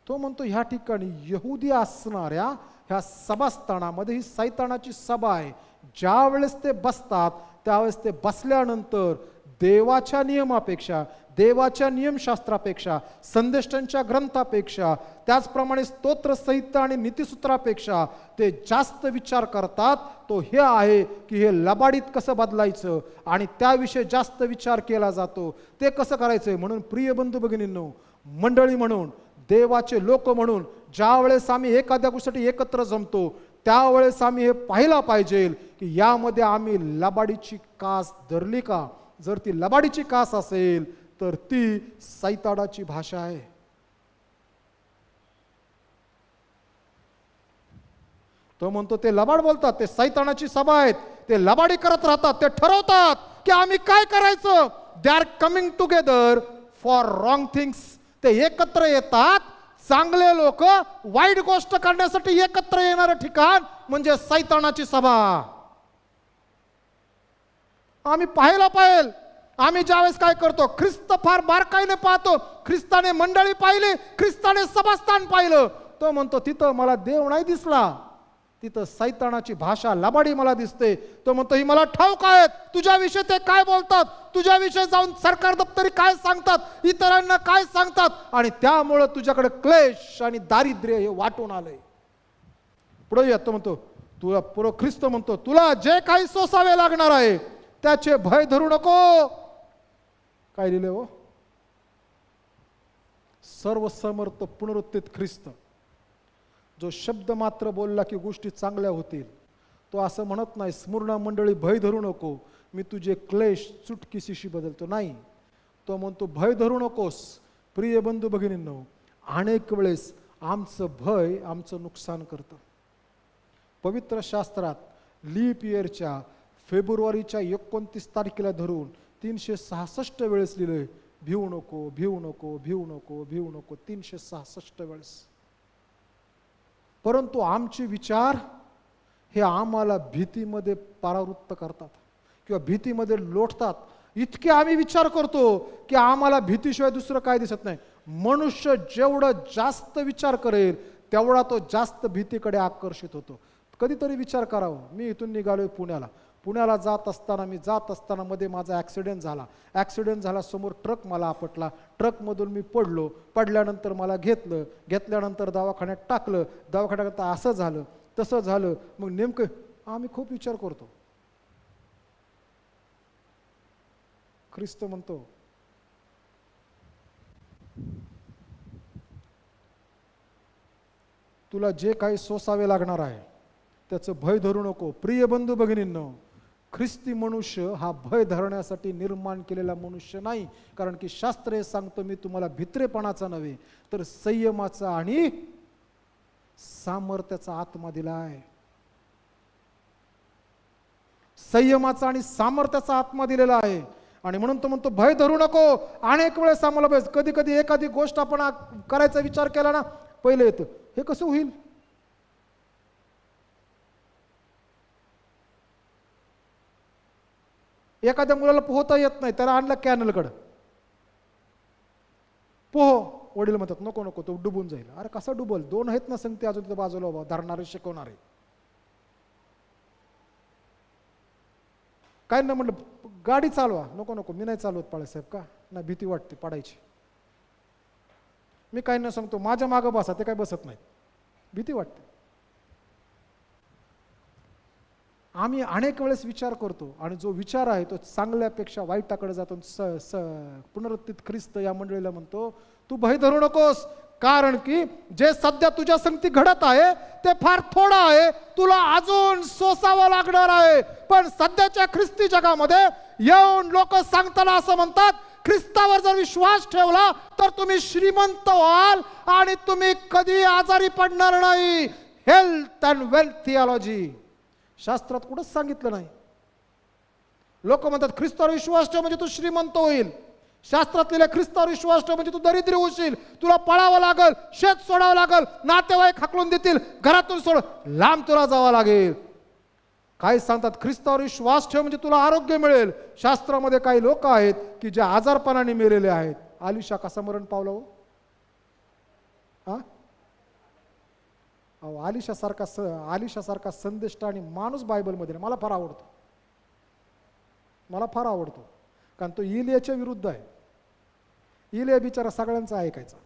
तो म्हणतो ह्या ठिकाणी यहुदी असणाऱ्या ह्या सभास्थानामध्ये ही सैतानाची सभा आहे. ज्या वेळेस ते बसतात त्यावेळेस ते बसल्यानंतर देवाच्या नियमापेक्षा, देवाच्या नियमशास्त्रापेक्षा, संदेष्टांच्या ग्रंथापेक्षा, त्याचप्रमाणे स्तोत्रसंहिता आणि नीतिसूत्रापेक्षा ते जास्त विचार करतात. तो हे आहे की हे लबाडीत कसं बदलायचं आणि त्याविषयी जास्त विचार केला जातो. ते कसं करायचं. म्हणून प्रिय बंधू भगिनींनो, मंडळी म्हणून, देवाचे लोक म्हणून ज्या वेळेस आम्ही एखाद्या गोष्टीसाठी एकत्र जमतो त्यावेळेस आम्ही हे पाहिला पाहिजे की यामध्ये आम्ही लबाडीची कास धरली का. जर ती लबाडीची कास असेल तर ती सैतानाची भाषा आहे. तो म्हणतो ते लबाड बोलतात, ते सैतानाची सभा आहेत, ते लबाडी करत राहतात, ते ठरवतात की आम्ही काय करायचं. They are coming together for wrong things. ते एकत्र येतात. चांगले लोक वाईट गोष्ट करण्यासाठी एकत्र येणारं ठिकाण म्हणजे सैतानाची सभा. आम्ही पाहायला पाहिजे. आम्ही ज्यावेळेस काय करतो, ख्रिस्त फार बारकाईने पाहतो. ख्रिस्ताने मंडळी पाहिली, ख्रिस्ताने सभास्थान पाहिलं. तो म्हणतो तिथं मला देव नाही दिसला, तिथं सैतानाची भाषा लबाडी मला दिसते. तो म्हणतो ही मला ठाऊक आहेत, तुझ्याविषयी ते काय बोलतात, तुझ्याविषयी जाऊन सरकार दप्तरी काय सांगतात, इतरांना काय सांगतात आणि त्यामुळे तुझ्याकडे क्लेश आणि दारिद्र्य हे वाटून आलंय. पुढे येतो म्हणतो तुला पुरो ख्रिस्त म्हणतो तुला जे काही सोसावे लागणार आहे त्याचे भय धरू नको. काय लिहिले हो. सर्वसमर्थ पुनरुत्थित ख्रिस्त जो शब्द मात्र बोलला की गोष्टी चांगल्या होतील. तो असं म्हणत नाही स्मृणा मंडळी भय धरू नको, मी तुझे क्लेश चुटकीशीशी बदलतो. नाही, तो म्हणतो भय धरू नकोस. प्रिय बंधू भगिनींनो, अनेक वेळेस आमचं भय आमचं नुकसान करतं. पवित्र शास्त्रात लीप इयरच्या फेब्रुवारीच्या 29 तारखेला धरून 366 वेळेस लिहिलंय भिवू नको, भिवू नको, भिवू नको, भिवू नको. 366 वेळेस. परंतु आमचे विचार हे आम्हाला भीतीमध्ये परावृत्त करतात किंवा भीतीमध्ये लोटतात. इतके आम्ही विचार करतो की आम्हाला भीतीशिवाय दुसरं काय दिसत नाही. मनुष्य जेवढं जास्त विचार करेल तेवढा तो जास्त भीतीकडे आकर्षित होतो. कधीतरी विचार करावं. मी इथून निघालोय पुण्याला जात असताना मध्ये माझा ॲक्सिडेंट झाला. समोर ट्रक मला आपटला. ट्रकमधून मी पडल्यानंतर मला घेतल्यानंतर दवाखान्यात टाकलं. दवाखान्यात असं झालं तसं झालं. मग नेमकं आम्ही खूप विचार करतो. ख्रिस्त म्हणतो तुला जे काही सोसावे लागणार आहे त्याचं भय धरू नको. प्रिय बंधू भगिनींनो, ख्रिस्ती मनुष्य हा भय धरण्यासाठी निर्माण केलेला मनुष्य नाही. कारण की शास्त्र हे सांगतं मी तुम्हाला भित्रेपणाचा नव्हे तर संयमाचा आणि सामर्थ्याचा आत्मा दिला आहे. संयमाचा आणि सामर्थ्याचा आत्मा दिलेला आहे. आणि म्हणून तो म्हणतो भय धरू नको. अनेक वेळेस आम्हाला भय, कधी कधी एखादी गोष्ट आपण करायचा विचार केला ना पहिले येतं हे कसं होईल. एखाद्या मुलाला पोहता येत नाही, त्याला आणलं कॅनलकडं पोह. वडील म्हणतात नको नको तो डुबून जाईल. अरे कसा डुबल, 2 आहेत ना संगते अजून तिथे बाजूला उभा धरणारे शिकवणारे. काय ना म्हटलं गाडी चालवा, नको नको मी नाही चालवत बाळासाहेब. का नाही, भीती वाटते पडायची. मी काय न सांगतो माझ्या मागं बसा, ते काय बसत नाहीत, भीती वाटते. आम्ही अनेक वेळेस विचार करतो आणि जो विचार आहे तो चांगल्यापेक्षा वाईटाकडे जातो. पुनरुत्थित ख्रिस्त या मंडळीला म्हणतो तू भय धरू नकोस, कारण की जे सध्या तुझ्या संगती घडत आहे ते फार थोडं आहे, तुला अजून सोसावं लागणार आहे. पण सध्याच्या ख्रिस्ती जगामध्ये येऊन लोक सांगताना असं म्हणतात ख्रिस्तावर जर विश्वास ठेवला तर तुम्ही श्रीमंत व्हाल आणि तुम्ही कधी आजारी पडणार नाही. हेल्थ अँड वेल्थ थिओलॉजी शास्त्रात कुठंच सांगितलं नाही. लोक म्हणतात ख्रिस्तावर विश्वास ठेव म्हणजे तू श्रीमंत होईल. शास्त्रात लिहिलं ख्रिस्तावर विश्वास ठेव म्हणजे तू दरिद्री होशील, तुला पळावं लागल, शेत सोडावं लागल, नातेवाईक हाकलून देतील, घरातून सोड, लांब तुला जावं लागेल. काय सांगतात ख्रिस्तावर विश्वास ठेव म्हणजे तुला आरोग्य मिळेल. शास्त्रामध्ये काही लोक आहेत की जे आजारपणाने मेलेले आहेत. आलिशा कसा मरण पावला हो? आलिशासारखा संदेष्टा आणि माणूस बायबलमध्ये नाही. मला फार आवडतो, मला फार आवडतो, कारण तो इलियाच्या विरुद्ध आहे. इलिया बिचारा सगळ्यांचा ऐकायचा.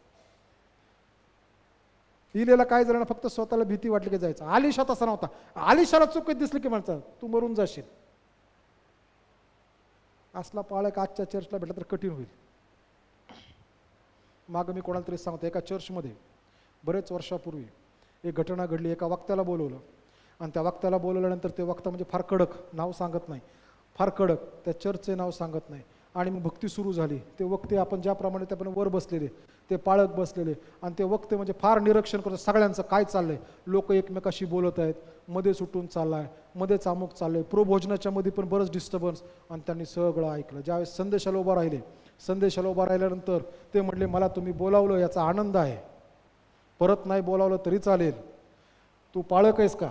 इलियाला काय झालं ना, फक्त स्वतःला भीती वाटली की जायचं. आलिशा तसा नव्हता. आलिशाला चुकीत दिसली की म्हणतात तू मरून जाशील. असला पाळक आजच्या चर्चला भेटला तर कठीण होईल. मागं मी कोणाला तरी सांगतो, एका चर्चमध्ये बरेच वर्षापूर्वी एक घटना घडली. एका वक्त्याला बोलवलं आणि त्या वक्त्याला बोलवल्यानंतर ते वक्ता म्हणजे फार कडक, नाव सांगत नाही, फार कडक, त्या चर्चचे नाव सांगत नाही. आणि मग भक्ती सुरू झाली. ते वक्ते आपण ज्याप्रमाणे ते आपण वर बसलेले, ते पाळक बसलेले, आणि ते वक्ते म्हणजे फार निरीक्षण करतो सगळ्यांचं काय चाललंय. लोक एकमेकाशी बोलत आहेत, मध्ये सुटून चाललाय, मध्येच अमुक चाललंय, प्रभोजनाच्या मध्ये पण बरंच डिस्टर्बन्स. आणि त्यांनी सगळं ऐकलं. ज्यावेळेस संदेशाला उभा राहिले, संदेशाला उभा राहिल्यानंतर ते म्हटले मला तुम्ही बोलावलं याचा आनंद आहे, परत नाही बोलावलं तरी चालेल. तू पाळक आहेस का?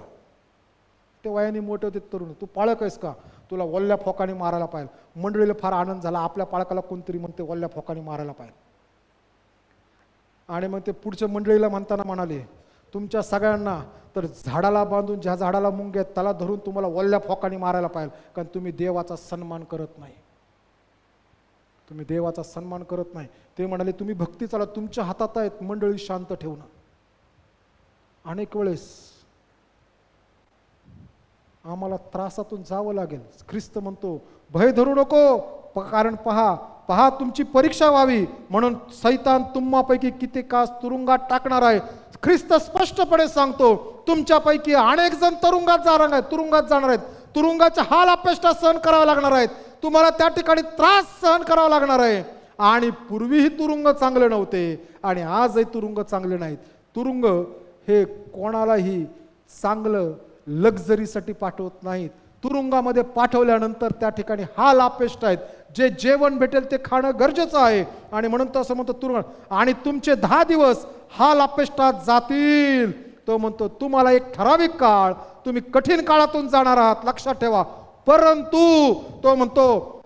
ते वयाने मोठे होते तरुण. तू पाळक आहेस का? तुला वल्ल्या फोकाने मारायला पाहिजे. मंडळीला फार आनंद झाला, आपल्या पाळकाला कोणतरी म्हणते वल्ल्या फोकाने मारायला पाहिजे. आणि मग ते पुढच्या मंडळीला म्हणताना म्हणाले तुमच्या सगळ्यांना तर झाडाला बांधून, ज्या झाडाला मुंग्या आहेत त्याला धरून तुम्हाला वल्ल्या फोकाने मारायला पाहिजे, कारण तुम्ही देवाचा सन्मान करत नाही. तुम्ही देवाचा सन्मान करत नाही. ते म्हणाले तुम्ही भक्ती चाला, तुमच्या हातात आहेत मंडळी शांत ठेवणं. अनेक वेळेस आम्हाला त्रासातून जावं लागेल. ख्रिस्त म्हणतो भय धरू नको, कारण पहा तुमची परीक्षा व्हावी म्हणून सैतान तुम्हापैकी किती कास तुरुंगात टाकणार आहे. ख्रिस्त स्पष्टपणे सांगतो तुमच्यापैकी अनेक जण तुरुंगात जाणार आहेत. तुरुंगाच्या हाल अपेष्टा सहन करावे लागणार आहेत. तुम्हाला त्या ठिकाणी त्रास सहन करावा लागणार आहे. आणि पूर्वीही तुरुंग चांगले नव्हते आणि आजही तुरुंग चांगले नाहीत. तुरुंग हे कोणालाही चांगलं लक्झरीसाठी पाठवत नाहीत. तुरुंगामध्ये पाठवल्यानंतर त्या ठिकाणी हाल अपेष्ट आहेत. जे जेवण भेटेल ते खाणं गरजेचं आहे. आणि म्हणून तो असं म्हणतो तुरुंग, आणि तुमचे 10 दिवस हाल अपेष्टात जातील. तो म्हणतो तुम्हाला एक ठराविक काळ, तुम्ही कठीण काळातून जाणार आहात, लक्षात ठेवा. परंतु तो म्हणतो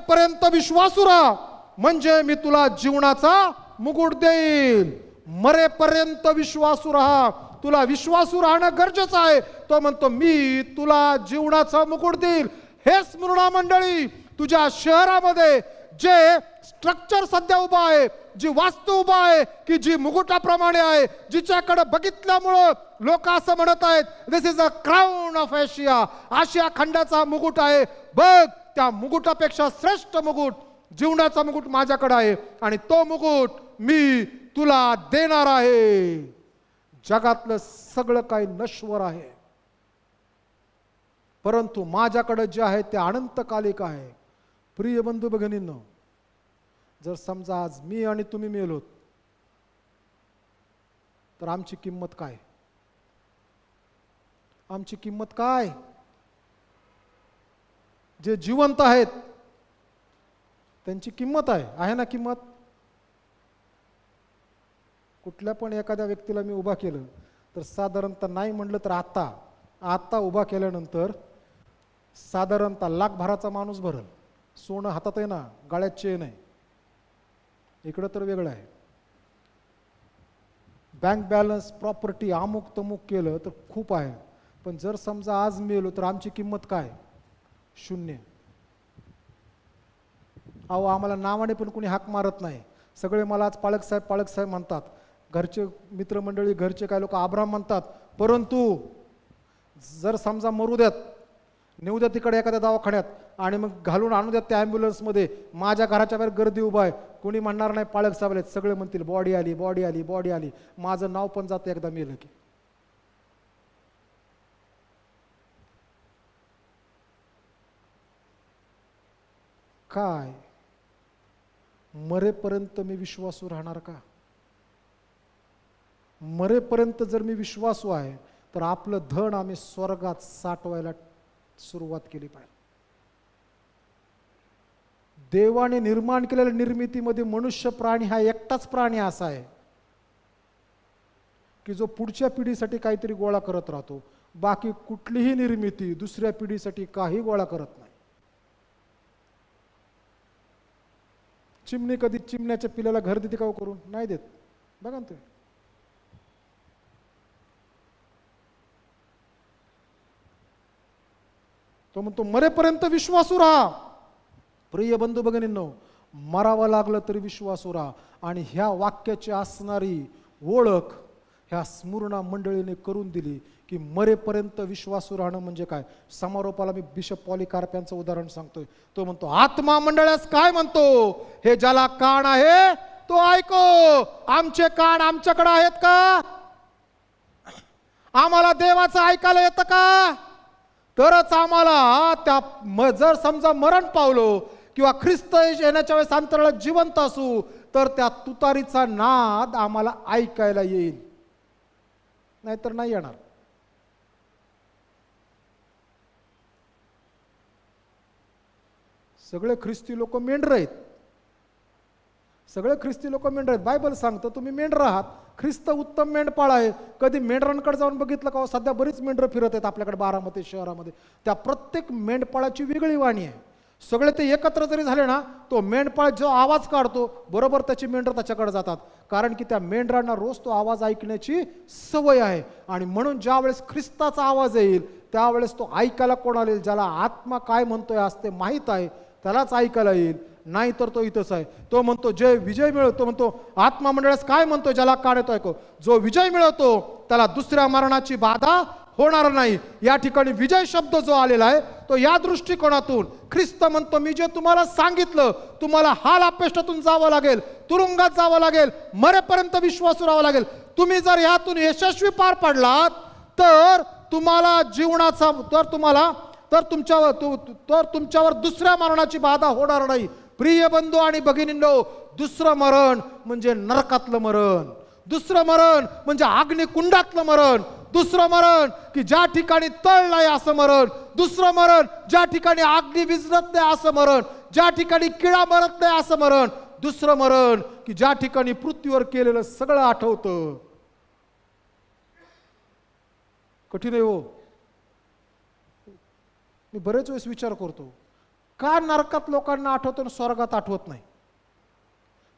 पर्यंत विश्वासू राहा म्हणजे मी तुला जीवनाचा मुकुट देईल. मरेपर्यंत विश्वासू राहा. तुला विश्वासू राहणं गरजेचं आहे. तो म्हणतो मी तुला जीवनाचा मुकुट देईल. हे स्मृणा मंडळी, तुझ्या शहरामध्ये जे स्ट्रक्चर सध्या उभा आहे, जी वास्तू उभा आहे की जी मुकुटाप्रमाणे आहे, जिच्याकडे बघितल्यामुळं लोक असं म्हणत आहेत this is a crown of Asia, आशिया खंडाचा मुकुट आहे. बघ, त्या मुकुटापेक्षा श्रेष्ठ मुकुट, जीवनाचा मुकुट माझ्याकडे आहे आणि तो मुकुट मी तुला देणार आहे. जगातलं सगळं काही नश्वर आहे, परंतु माझ्याकडे जे आहे ते अनंतकालिक आहे. प्रिय बंधू भगिनींनो, जर समजा आज मी आणि तुम्ही मेलोत तर आमची किंमत काय? आमची किंमत काय? जे जिवंत आहेत त्यांची किंमत आहे ना किंमत? कुठल्या पण एखाद्या व्यक्तीला मी उभा केलं तर साधारणतः नाही म्हणलं तर आता उभा केल्यानंतर साधारणतः लाखभराचा माणूस भरल. सोनं हातात आहे ना, गळ्यात चेन आहे. इकडं तर वेगळं आहे. बँक बॅलन्स, प्रॉपर्टी, अमुक तमुक केलं तर खूप आहे. पण जर समजा आज मेलो तर आमची किंमत काय? शून्य. अहो, आम्हाला नावाने पण कोणी हाक मारत नाही. सगळे मला आज पाळक साहेब म्हणतात. घरचे मित्रमंडळी, घरचे काय लोक आब्राम म्हणतात. परंतु जर समजा मरू द्यात, नेऊ द्या तिकडे एखाद्या दवाखान्यात आणि मग घालून आणू द्यात त्या ॲम्ब्युलन्समध्ये, माझ्या घराच्या बाहेर गर्दी उभा आहे, कोणी म्हणणार नाही पाळक साहेब आहेत. सगळे म्हणतील बॉडी आली, बॉडी आली, बॉडी आली. माझं नाव पण जातं एकदा मेलं की. काय मरेपर्यंत मी विश्वासू राहणार का? मरेपर्यंत जर मी विश्वासू आहे तर आपलं धन आम्ही स्वर्गात साठवायला सुरुवात केली पाहिजे. देवाने निर्माण केलेल्या निर्मितीमध्ये मनुष्य प्राणी हा एकटाच प्राणी असा आहे की जो पुढच्या पिढीसाठी काहीतरी गोळा करत राहतो. बाकी कुठलीही निर्मिती दुसऱ्या पिढीसाठी काही गोळा करत नाही. चिमणी कधी चिमण्याच्या पिल्याला घर देते का हो करून? नाही देत. बघा ना तुम्ही. तो म्हणतो मरेपर्यंत विश्वासू राहा. प्रिय बंधू भगिनींनो, मरावं लागलं तरी विश्वासू राहा. आणि ह्या वाक्याची असणारी ओळख ह्या स्मरणा मंडळीने करून दिली की मरेपर्यंत विश्वासू राहणं म्हणजे काय. समारोपाला मी बिशप पॉलिकार्प यांचं उदाहरण सांगतोय. तो म्हणतो आत्मा मंडळास काय म्हणतो, हे ज्याला कान आहे तो ऐको. आमचे कान आमच्याकडे आहेत का? आम्हाला देवाचं ऐकायला येतं का? तरच आम्हाला त्या जर समजा मरण पावलो किंवा ख्रिस्त येण्याच्या वेळेस अंतराळात जिवंत असू तर त्या तुतारीचा नाद आम्हाला ऐकायला येईल, नाहीतर नाही येणार. सगळे ख्रिस्ती लोक मेंढर आहेत. सगळे ख्रिस्ती लोक मेंढर आहेत. बायबल सांगतं तुम्ही मेंढर आहात. ख्रिस्त उत्तम मेंढपाळ आहे. कधी मेंढरांकडे जाऊन बघितलं का? सध्या बरीच मेंढरं फिरत आहेत आपल्याकडे बारामती शहरामध्ये. त्या प्रत्येक मेंढपाळाची वेगळी वाणी आहे. सगळे ते एकत्र जरी झाले ना, तो मेंढपाळ जो आवाज काढतो बरोबर त्याची मेंढरं त्याच्याकडे जातात. कारण की त्या मेंढरांना रोज तो आवाज ऐकण्याची सवय आहे. आणि म्हणून ज्या वेळेस ख्रिस्ताचा आवाज येईल त्यावेळेस तो ऐकायला कोणाला येईल? ज्याला आत्मा काय म्हणतोय आज ते माहीत आहे त्यालाच ऐकायला येईल, नाही तर तो इथंच आहे. तो म्हणतो जे विजय मिळवतो, म्हणतो आत्मा मंडळास काय म्हणतो, ज्याला कान येतो ऐको. जो विजय मिळवतो त्याला दुसऱ्या मरणाची बाधा होणार नाही. या ठिकाणी विजय शब्द जो आलेला आहे तो या दृष्टिकोनातून ख्रिस्त म्हणतो मी जे तुम्हाला सांगितलं, तुम्हाला हाल अपेष्टातून जावं लागेल, तुरुंगात जावं लागेल, मरेपर्यंत विश्वासू राहावं लागेल. तुम्ही जर यातून यशस्वी पार पडलात तर तुम्हाला जीवनाचा तर तुमच्यावर दुसऱ्या मरणाची बाधा होणार नाही. प्रिय बंधू आणि भगिनींनो, दुसरं मरण म्हणजे नरकातलं मरण. दुसरं मरण म्हणजे अग्निकुंडातलं मरण. दुसरं मरण की ज्या ठिकाणी तळ नाही असं मरण. दुसरं मरण ज्या ठिकाणी अग्नी विझरत नाही असं मरण. ज्या ठिकाणी किडा मरत नाही असं मरण. दुसरं मरण की ज्या ठिकाणी पृथ्वीवर केलेलं सगळं आठवतं. कठीण आहे हो. मी बरेच वेळेस विचार करतो का नरकात लोकांना आठवतं आणि स्वर्गात आठवत नाही.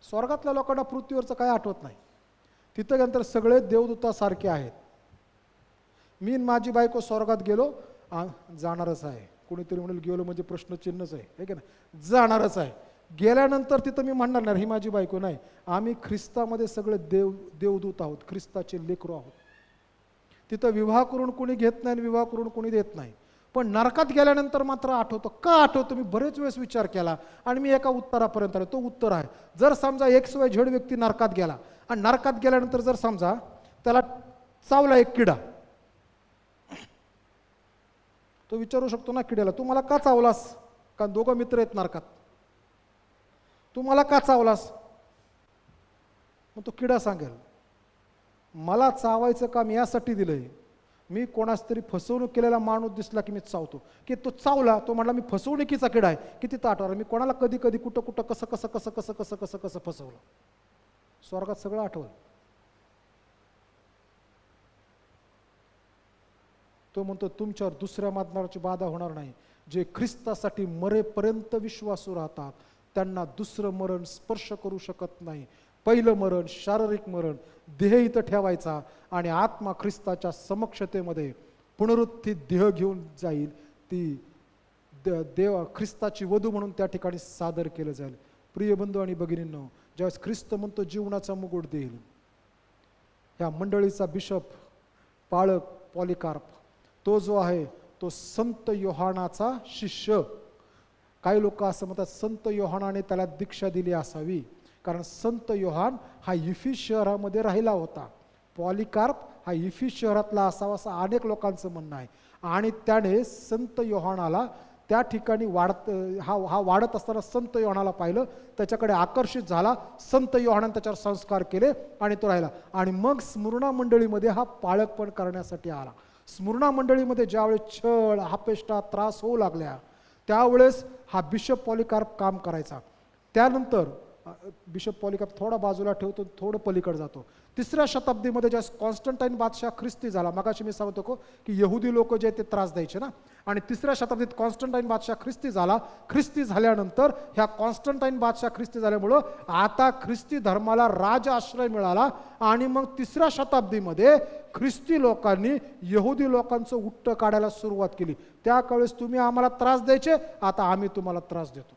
स्वर्गातल्या लोकांना पृथ्वीवरचं काय आठवत नाही. तिथं नंतर सगळे देवदूतासारखे आहेत. मी माझी बायको स्वर्गात गेलो, जाणारच आहे. कोणीतरी म्हणेल गेलो म्हणजे प्रश्नचिन्हच आहे की नाही, जाणारच आहे. गेल्यानंतर तिथं मी म्हणणार नाही ही माझी बायको नाही. आम्ही ख्रिस्तामध्ये सगळे देवदूत आहोत, ख्रिस्ताचे लेकरू आहोत. तिथं विवाह करून कोणी घेत नाही, विवाह करून कोणी देत नाही. पण नरकात गेल्यानंतर मात्र आठवतं. का आठवतं? मी बरेच वेळेस विचार केला आणि मी एका उत्तरापर्यंत आलो. तो उत्तर आहे, जर समजा XYZ व्यक्ती नरकात गेला आणि नरकात गेल्यानंतर जर समजा त्याला चावला एक किडा, तो विचारू शकतो ना किड्याला, तू मला का चावलास? कारण दोघं मित्र आहेत नरकात. तू मला का चावलास? मग तो किडा सांगेल मला चावायचं काम यासाठी दिलंय, मी कोणास तरी फसवणूक केलेला माणूस दिसला की मी चावतो. की तो चावला, तो म्हणला मी फसवणुकीचा किडा आहे. किती ताटवर मी कोणाला कधी कधी कुठं कुठं कसं कसं कसं कसं कसं कसं कसं फसवलं. स्वर्गात सगळं आठवलं. तो म्हणतो तुमच्यावर दुसऱ्या मरणाची बाधा होणार नाही. जे ख्रिस्तासाठी मरेपर्यंत विश्वासू राहतात त्यांना दुसरं मरण स्पर्श करू शकत नाही. पहिलं मरण शारीरिक मरण, देह इथं ठेवायचा आणि आत्मा ख्रिस्ताच्या समक्षतेमध्ये पुनरुत्थित देह घेऊन जाईल. ती देव ख्रिस्ताची वधू म्हणून त्या ठिकाणी सादर केलं जाईल. प्रिय बंधू आणि भगिनींनो, ज्यावेळेस ख्रिस्त म्हणतो जीवनाचा मुकुट देईल, ह्या मंडळीचा बिशप पाळक पॉलिकार्प तो जो आहे तो संत योहानाचा शिष्य. काही लोक असं म्हणतात संत योहानाने त्याला दीक्षा दिली असावी, कारण संत योहान हा इफिस शहरामध्ये राहिला होता. पॉलिकार्प हा इफिस शहरातला असावा असं अनेक लोकांचं म्हणणं आहे. आणि त्याने संत योहानाला त्या ठिकाणी हा वाढत असताना संत योहानाला पाहिलं, त्याच्याकडे आकर्षित झाला. संत योहानाने त्याच्यावर संस्कार केले आणि तो राहिला. आणि मग स्मुर्ना मंडळीमध्ये हा पाळकपण करण्यासाठी आला. स्मुर्ना मंडळीमध्ये ज्यावेळेस छळ, हापेष्टा, त्रास होऊ लागल्या, त्यावेळेस हा बिशप पॉलिकार्प काम करायचा. त्यानंतर बिशप पॉलिकार्प थोडा बाजूला ठेवतो, थोडं पलीकडे जातो. 3ऱ्या शताब्दीमध्ये ज्या कॉन्स्टंटाईन बादशाह ख्रिस्ती झाला, मगाशी मी सांगतो की यहुदी लोक जे ते त्रास द्यायचे ना, आणि 3ऱ्या शताब्दीत कॉन्स्टंटाईन बादशाह ख्रिस्ती झाला. ख्रिस्ती झाल्यानंतर ह्या कॉन्स्टंटाईन बादशाह ख्रिस्ती झाल्यामुळं आता ख्रिस्ती धर्माला राज आश्रय मिळाला. आणि मग 3ऱ्या शताब्दीमध्ये ख्रिस्ती लोकांनी यहुदी लोकांचं उट्ट काढायला सुरुवात केली. त्यावेळेस तुम्ही आम्हाला त्रास द्यायचे, आता आम्ही तुम्हाला त्रास देतो.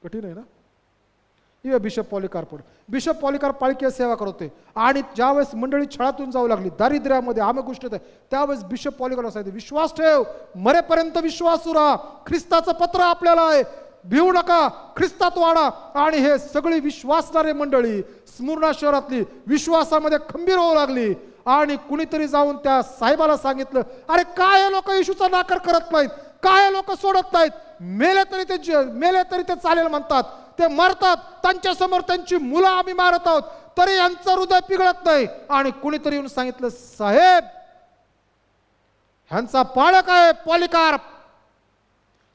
कठीण आहे ना. बिशप पॉलिकार्प. बिशप पॉलिकार्प पालखी सेवा करत होते. आणि ज्यावेळेस मंडळी छळातून जाऊ लागली, दारिद्र्यामध्ये, आम्ही गोष्टीत आहे, त्यावेळेस बिशप पॉलिकार्प सांगितले, विश्वास ठेव, मरेपर्यंत विश्वासू राहा, ख्रिस्ताचं पत्र आपल्याला आहे, भिवू नका, ख्रिस्तात वाढा. आणि हे सगळी विश्वासणारे मंडळी स्मुर्ना शहरातली विश्वासामध्ये खंबीर होऊ लागली. आणि कुणीतरी जाऊन त्या साहेबाला सांगितलं, अरे काय लोक येशूचा नाकार करत नाहीत, काय लोक सोडत नाहीत, मेले तरी ते चालेल म्हणतात, ते मरतात, त्यांच्या समोर त्यांची मुलं आम्ही मारत आहोत, तरी यांचं हृदय पिघळत नाही. आणि कुणीतरी येऊन सांगितलं, साहेब ह्यांचा पाळक आहे पॉलिकार्प,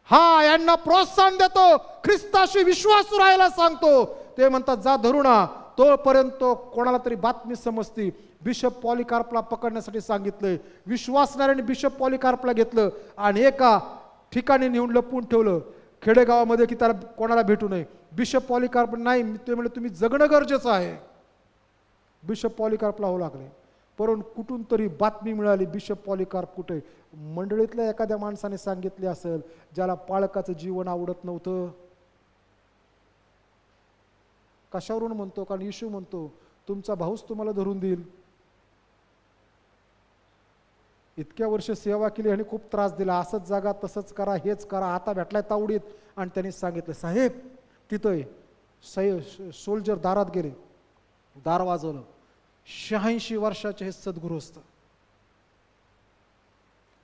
हा यांना प्रोत्साहन देतो, ख्रिस्ताशी विश्वासू राहायला सांगतो. ते म्हणतात, जा धरुणा. तोपर्यंत कोणाला तरी बातमी समजती, बिशप पॉलिकार्पला पकडण्यासाठी सांगितलंय. विश्वासणाऱ्याने बिशप पॉलिकार्पला घेतलं आणि एका ठिकाणी नेऊन लपवून ठेवलं, खेडेगावामध्ये, की त्याला कोणाला भेटू नये. बिशप पॉलिकार्प नाही, ते म्हणजे तुम्ही जगणं गरजेचं आहे. बिशप पॉलिकार्पला होऊ लागले. परंतु कुठून तरी बातमी मिळाली, बिशप पॉलिकार्प कुठे. मंडळीतल्या एखाद्या माणसाने सांगितले असेल, ज्याला पाळकाचं जीवन आवडत नव्हतं. कशावरून म्हणतो? कारण येशू म्हणतो, तुमचा भाऊच तुम्हाला धरून देईल. इतक्या वर्ष सेवा केली आणि खूप त्रास दिला, असंच जागा, तसंच करा, हेच करा, आता भेटलाय तावडीत. आणि त्यांनी सांगितलं, साहेब तिथं सोल्जर दारात गेले, दार वाजवलं. 86 वर्षाचे हे सद्गृहस्थ,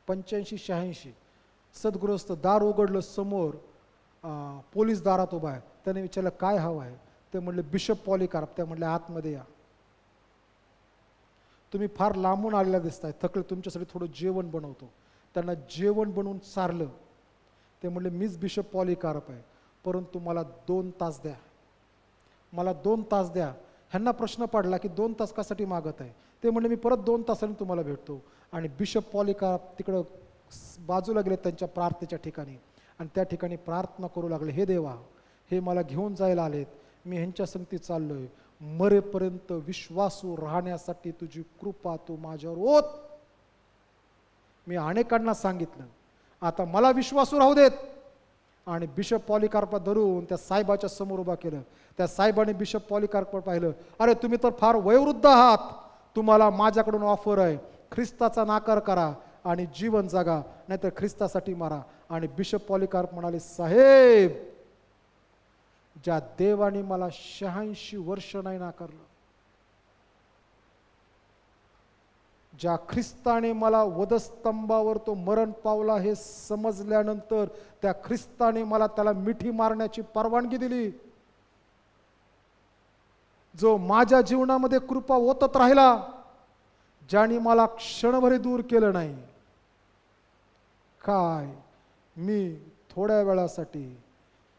85-86 सद्गृहस्थ. दार उघडलं, समोर पोलीस दारात उभा आहे. त्याने विचारलं, काय हवं आहे? ते म्हणले, बिशप पॉलिकार्प. ते म्हणले, आतमध्ये या. तुम्ही फार लांबून आलेला दिसताय, थकले, तुमच्यासाठी थोडं जेवण बनवतो. त्यांना जेवण बनवून चारलं. ते म्हणले, मीच बिशप पॉलिकार्प आहे, परंतु मला 2 तास द्या, मला 2 तास द्या. ह्यांना प्रश्न पडला की 2 तास कशासाठी मागत आहे. ते म्हणले, मी परत 2 तासांनी तुम्हाला भेटतो. आणि बिशप पॉलिकार्प तिकडं बाजूला गेले त्यांच्या प्रार्थनेच्या ठिकाणी, आणि त्या ठिकाणी प्रार्थना करू लागले, हे देवा, हे मला घेऊन जायला आलेत, मी ह्यांच्या संगती चाललोय, मरेपर्यंत विश्वासू राहण्यासाठी तुझी कृपा तू माझ्यावर ओत. मी अनेकांना सांगितलं, आता मला विश्वासू राहू देत. आणि बिशप पॉलिकार्पला धरून त्या साहेबाच्या समोर उभा केलं. त्या साहेबाने बिशप पॉलिकार्पला पाहिलं, अरे तुम्ही तर फार वयोवृद्ध आहात, तुम्हाला माझ्याकडून ऑफर आहे, ख्रिस्ताचा नाकार करा आणि जीवन जगा, नाहीतर ख्रिस्तासाठी मारा. आणि बिशप पॉलिकार्प म्हणाले, साहेब, ज्या देवाने मला 86 वर्ष नाही नाकारलं, ज्या ख्रिस्ताने मला वधस्तंभावर तो मरण पावला हे समजल्यानंतर त्या ख्रिस्ताने मला त्याला मिठी मारण्याची परवानगी दिली, जो माझ्या जीवनामध्ये कृपा ओतत राहिला, ज्याने मला क्षणभरी दूर केलं नाही, काय मी थोड्या वेळासाठी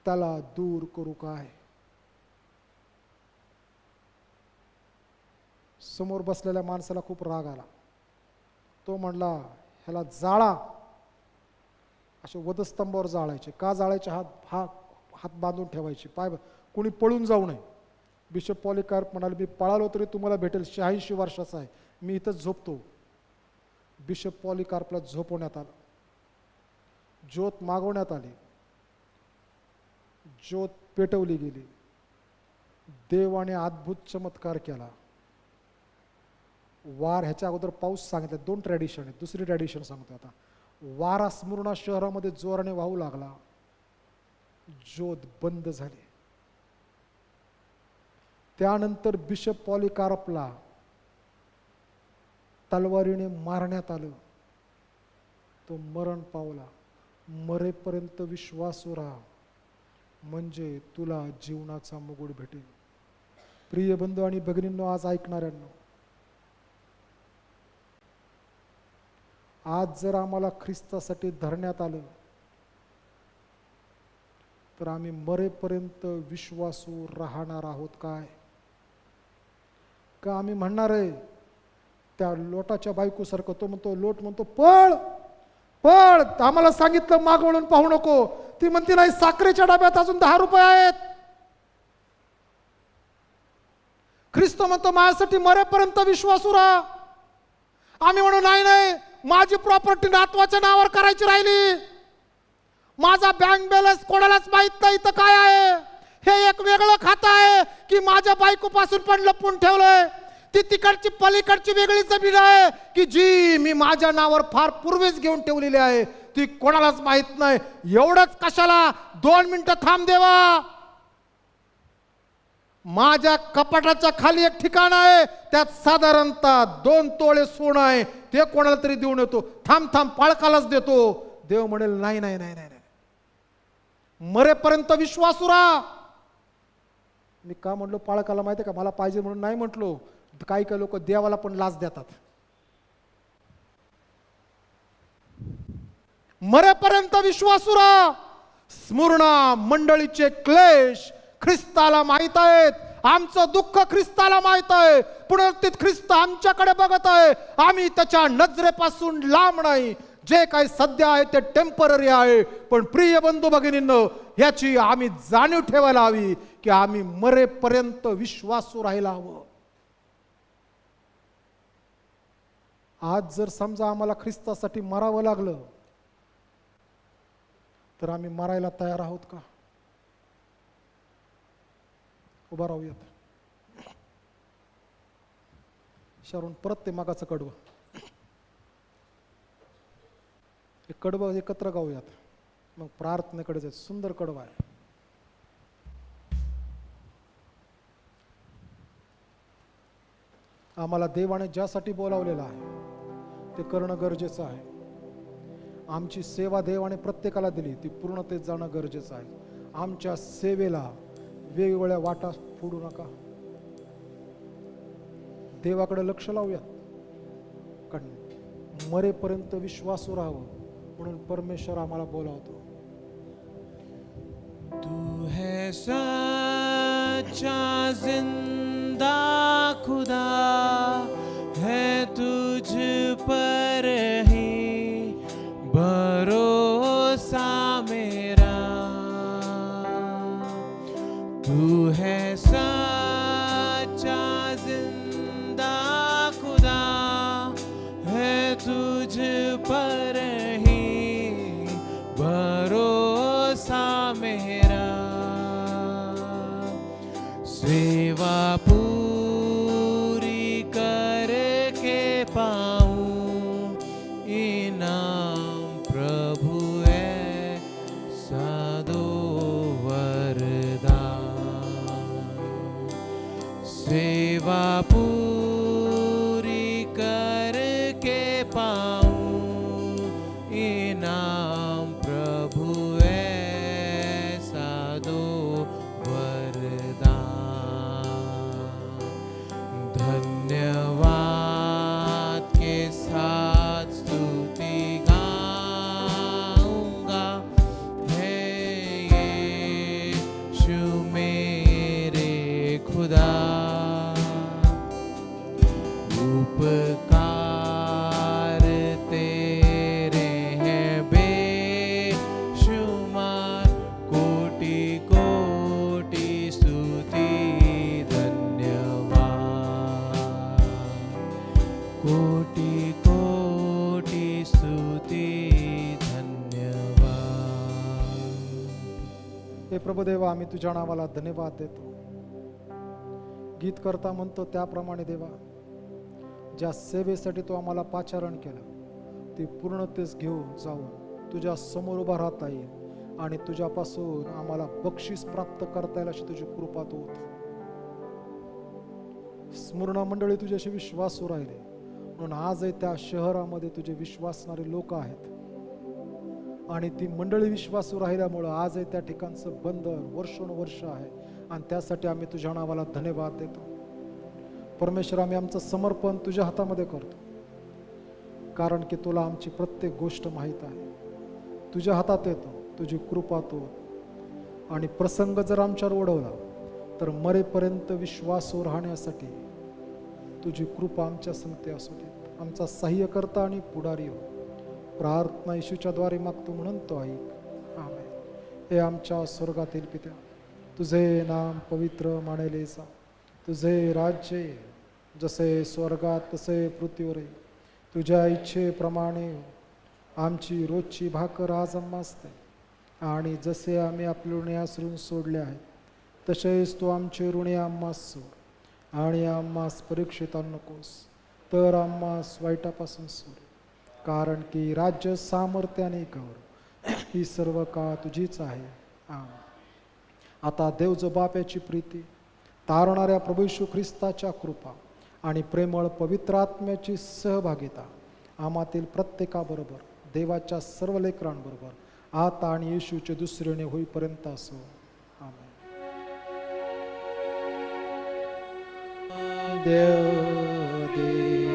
त्याला दूर करू काय? समोर बसलेल्या माणसाला खूप राग आला. तो म्हणला, ह्याला जाळा. असे वधस्तंभावर जाळायचे. का जाळायचे? हात बांधून ठेवायचे, पाय, कोणी पळून जाऊ नये. बिशप पॉलिकार्प म्हणाले, मी पळालो तरी तुम्हाला भेटेल, 86 वर्षाचा आहे, मी इथंच झोपतो. बिशप पॉलिकार्पला झोपवण्यात आलं. ज्योत मागवण्यात आली. ज्योत पेटवली गेली. देवाने अद्भुत चमत्कार केला. वार, ह्याच्या अगोदर पाऊस सांगितलं. 2 ट्रॅडिशन आहेत. दुसरी ट्रॅडिशन सांगतो आता. वारा स्मुर्ना शहरामध्ये जोराने वाहू लागला. ज्योत बंद झाली. त्यानंतर बिशप पॉलिकार्पला तलवारीने मारण्यात आलं. तो मरण पावला. मरेपर्यंत विश्वासू राहा, म्हणजे तुला जीवनाचा मुकुट भेटेल. प्रिय बंधू आणि भगिनींनो, आज ऐकणाऱ्यांनो, आज जर आम्हाला ख्रिस्तासाठी धरण्यात आलं तर आम्ही मरेपर्यंत विश्वासू राहणार आहोत काय? का आम्ही म्हणणार आहे त्या लोटाच्या बायकोसारखं, तो म्हणतो, लोट म्हणतो पळ पळ, आम्हाला सांगितलं माग वळून पाहू नको, ती म्हणते नाही साखरेच्या डब्यात अजून 10 रुपये आहेत. ख्रिस्त म्हणतो माझ्यासाठी मरेपर्यंत विश्वासू राहा. आम्ही म्हणू नाही नाही, माझी प्रॉपर्टी नातवाच्या नावावर करायची राहिली, माझा बँक बॅलन्स कोणालाच माहित नाही तर काय आहे, हे एक वेगळं खातं आहे की माझ्या बायकोपासून पण लपून ठेवलंय, ती तिकडची पलीकडची वेगळी जमीन आहे की जी मी माझ्या नावावर फार पूर्वीच घेऊन ठेवलेली आहे, ती कोणालाच माहित नाही. एवढंच कशाला, 2 मिनिटं थांब देवा, माझ्या कपाटाच्या खाली एक ठिकाण आहे, त्यात साधारणतः 2 तोळे सोनं आहे, ते कोणाला तरी देऊन येतो, थांब थांब पाळकालाच देतो. देव म्हणेल नाही नाही नाही नाही, मरेपर्यंत विश्वासू राहा. मी का म्हणलो पाळकाला माहिती आहे का, मला पाहिजे म्हणून नाही म्हटलो. काही काही लोक देवाला पण लाच देतात. मरेपर्यंत विश्वासू राहा. स्मरणा मंडळीचे क्लेश ख्रिस्ताला माहित आहेत, आमचं दुःख ख्रिस्ताला माहित आहे, पुनरुत्थित ख्रिस्त आमच्याकडे बघत आहे, आम्ही त्याच्या नजरेपासून लांब नाही. जे काही सध्या आहे ते टेम्पररी आहे, पण प्रिय बंधू भगिनींनो, याची आम्ही जाणीव ठेवायला हवी की आम्ही मरेपर्यंत विश्वासू राहायला हवं. आज जर समजा आम्हाला ख्रिस्तासाठी मरावं लागलं तर आम्ही मरायला तयार आहोत का? उभा राहूयात. शरून परत ते मागाचं कडवं, हे कडवं एकत्र गाऊयात, मग प्रार्थनेकडे जायचं. सुंदर कडवं आहे. आम्हाला देवाने ज्यासाठी बोलावलेलं आहे ते करणं गरजेचं आहे. आमची सेवा देवाने प्रत्येकाला दिली, ती पूर्णतेत जाणं गरजेचं आहे. आमच्या सेवेला वेगवेगळ्या वाटा फोडू नका. देवाकडे लक्ष लावूयात, कारण मरेपर्यंत विश्वासू राहावं म्हणून परमेश्वर आम्हाला बोलावतो. तू है सच्चा जिंदा खुदा है, तुझ पर ही भरोसा मेरा. तू है सच्चा जिंदा खुदा है, तुझ पर ही भरोसा मेरा. सेवा पूरी करके पाऊं इनाम प्रभु है सादो वरदान. सेवा पूरी करके पाऊं इनाम प्रभु है सादो वरदान. धन्यवाद के साथ स्तुति गाऊंगा, है यीशु मेरे खुदा. उपकार तेरे हैं बेशुमार, कोटि कोटि स्तुति धन्यवाद. कोटि कोटि स्तुति धन्यवाद. हे प्रभुदेवा, आम्ही तुझ्या नावाला धन्यवाद देतो. गीत करता म्हणतो त्याप्रमाणे देवा, ज्या सेवेसाठी तू आम्हाला पाचारण केलं ती पूर्णतेस घेऊन जाऊन तुझ्या समोर उभा राहता येईल आणि तुझ्यापासून आम्हाला बक्षीस प्राप्त करता येईल अशी तुझी कृपा तू होती. स्मरणा मंडळी तुझ्याशी विश्वासू राहिले म्हणून आजही त्या शहरामध्ये तुझे विश्वासणारे लोक आहेत. आणि ती मंडळी विश्वासू राहिल्यामुळं आजही त्या ठिकाणचं बंदर वर्षोनवर्ष आहे आणि त्यासाठी आम्ही तुझ्या नावाला धन्यवाद देतो. परमेश्वर, आम्ही आमचं समर्पण तुझ्या हातामध्ये करतो, कारण की तुला आमची प्रत्येक गोष्ट माहीत आहे. तुझ्या हातात येतो, तुझी कृपा तू, आणि प्रसंग जर आमच्यावर ओढवला तर मरेपर्यंत विश्वासू राहण्यासाठी तुझी कृपा आमच्या संगती असू दे. आमचा सहाय्यकर्ता आणि पुढारी हो. प्रार्थना येशूच्या द्वारे मागतो म्हणून तो ऐक. आमेन. हे आमच्या स्वर्गातील पित्या, तुझे नाम पवित्र मानले जा. तुझे राज्य ये. जसे स्वर्गात तसे पृथ्वीवरही तुझ्या इच्छेप्रमाणे हो. आमची रोजची भाकर आज आम्हास दे, आणि जसे आम्ही आपले ऋणी आसरून सोडले आहेत तसेच तू आमचे ऋणी आम्हास सोड, आणि आम्हास परीक्षेत आणू नकोस, तर आम्हास वाईटापासून सोड. कारण की राज्य, सामर्थ्य आणि गौरव ही सर्व काळ तुझीच आहे. आमेन. आता देव जो बापाची प्रीती, तारणाऱ्या प्रभू येशू ख्रिस्ताच्या कृपा आणि प्रेमळ पवित्र आत्म्याची सहभागिता आम्हातील प्रत्येकाबरोबर, देवाच्या सर्व लेकरांबरोबर आता आणि येशूचे दुसरेने होईपर्यंत असो. आमेन. देव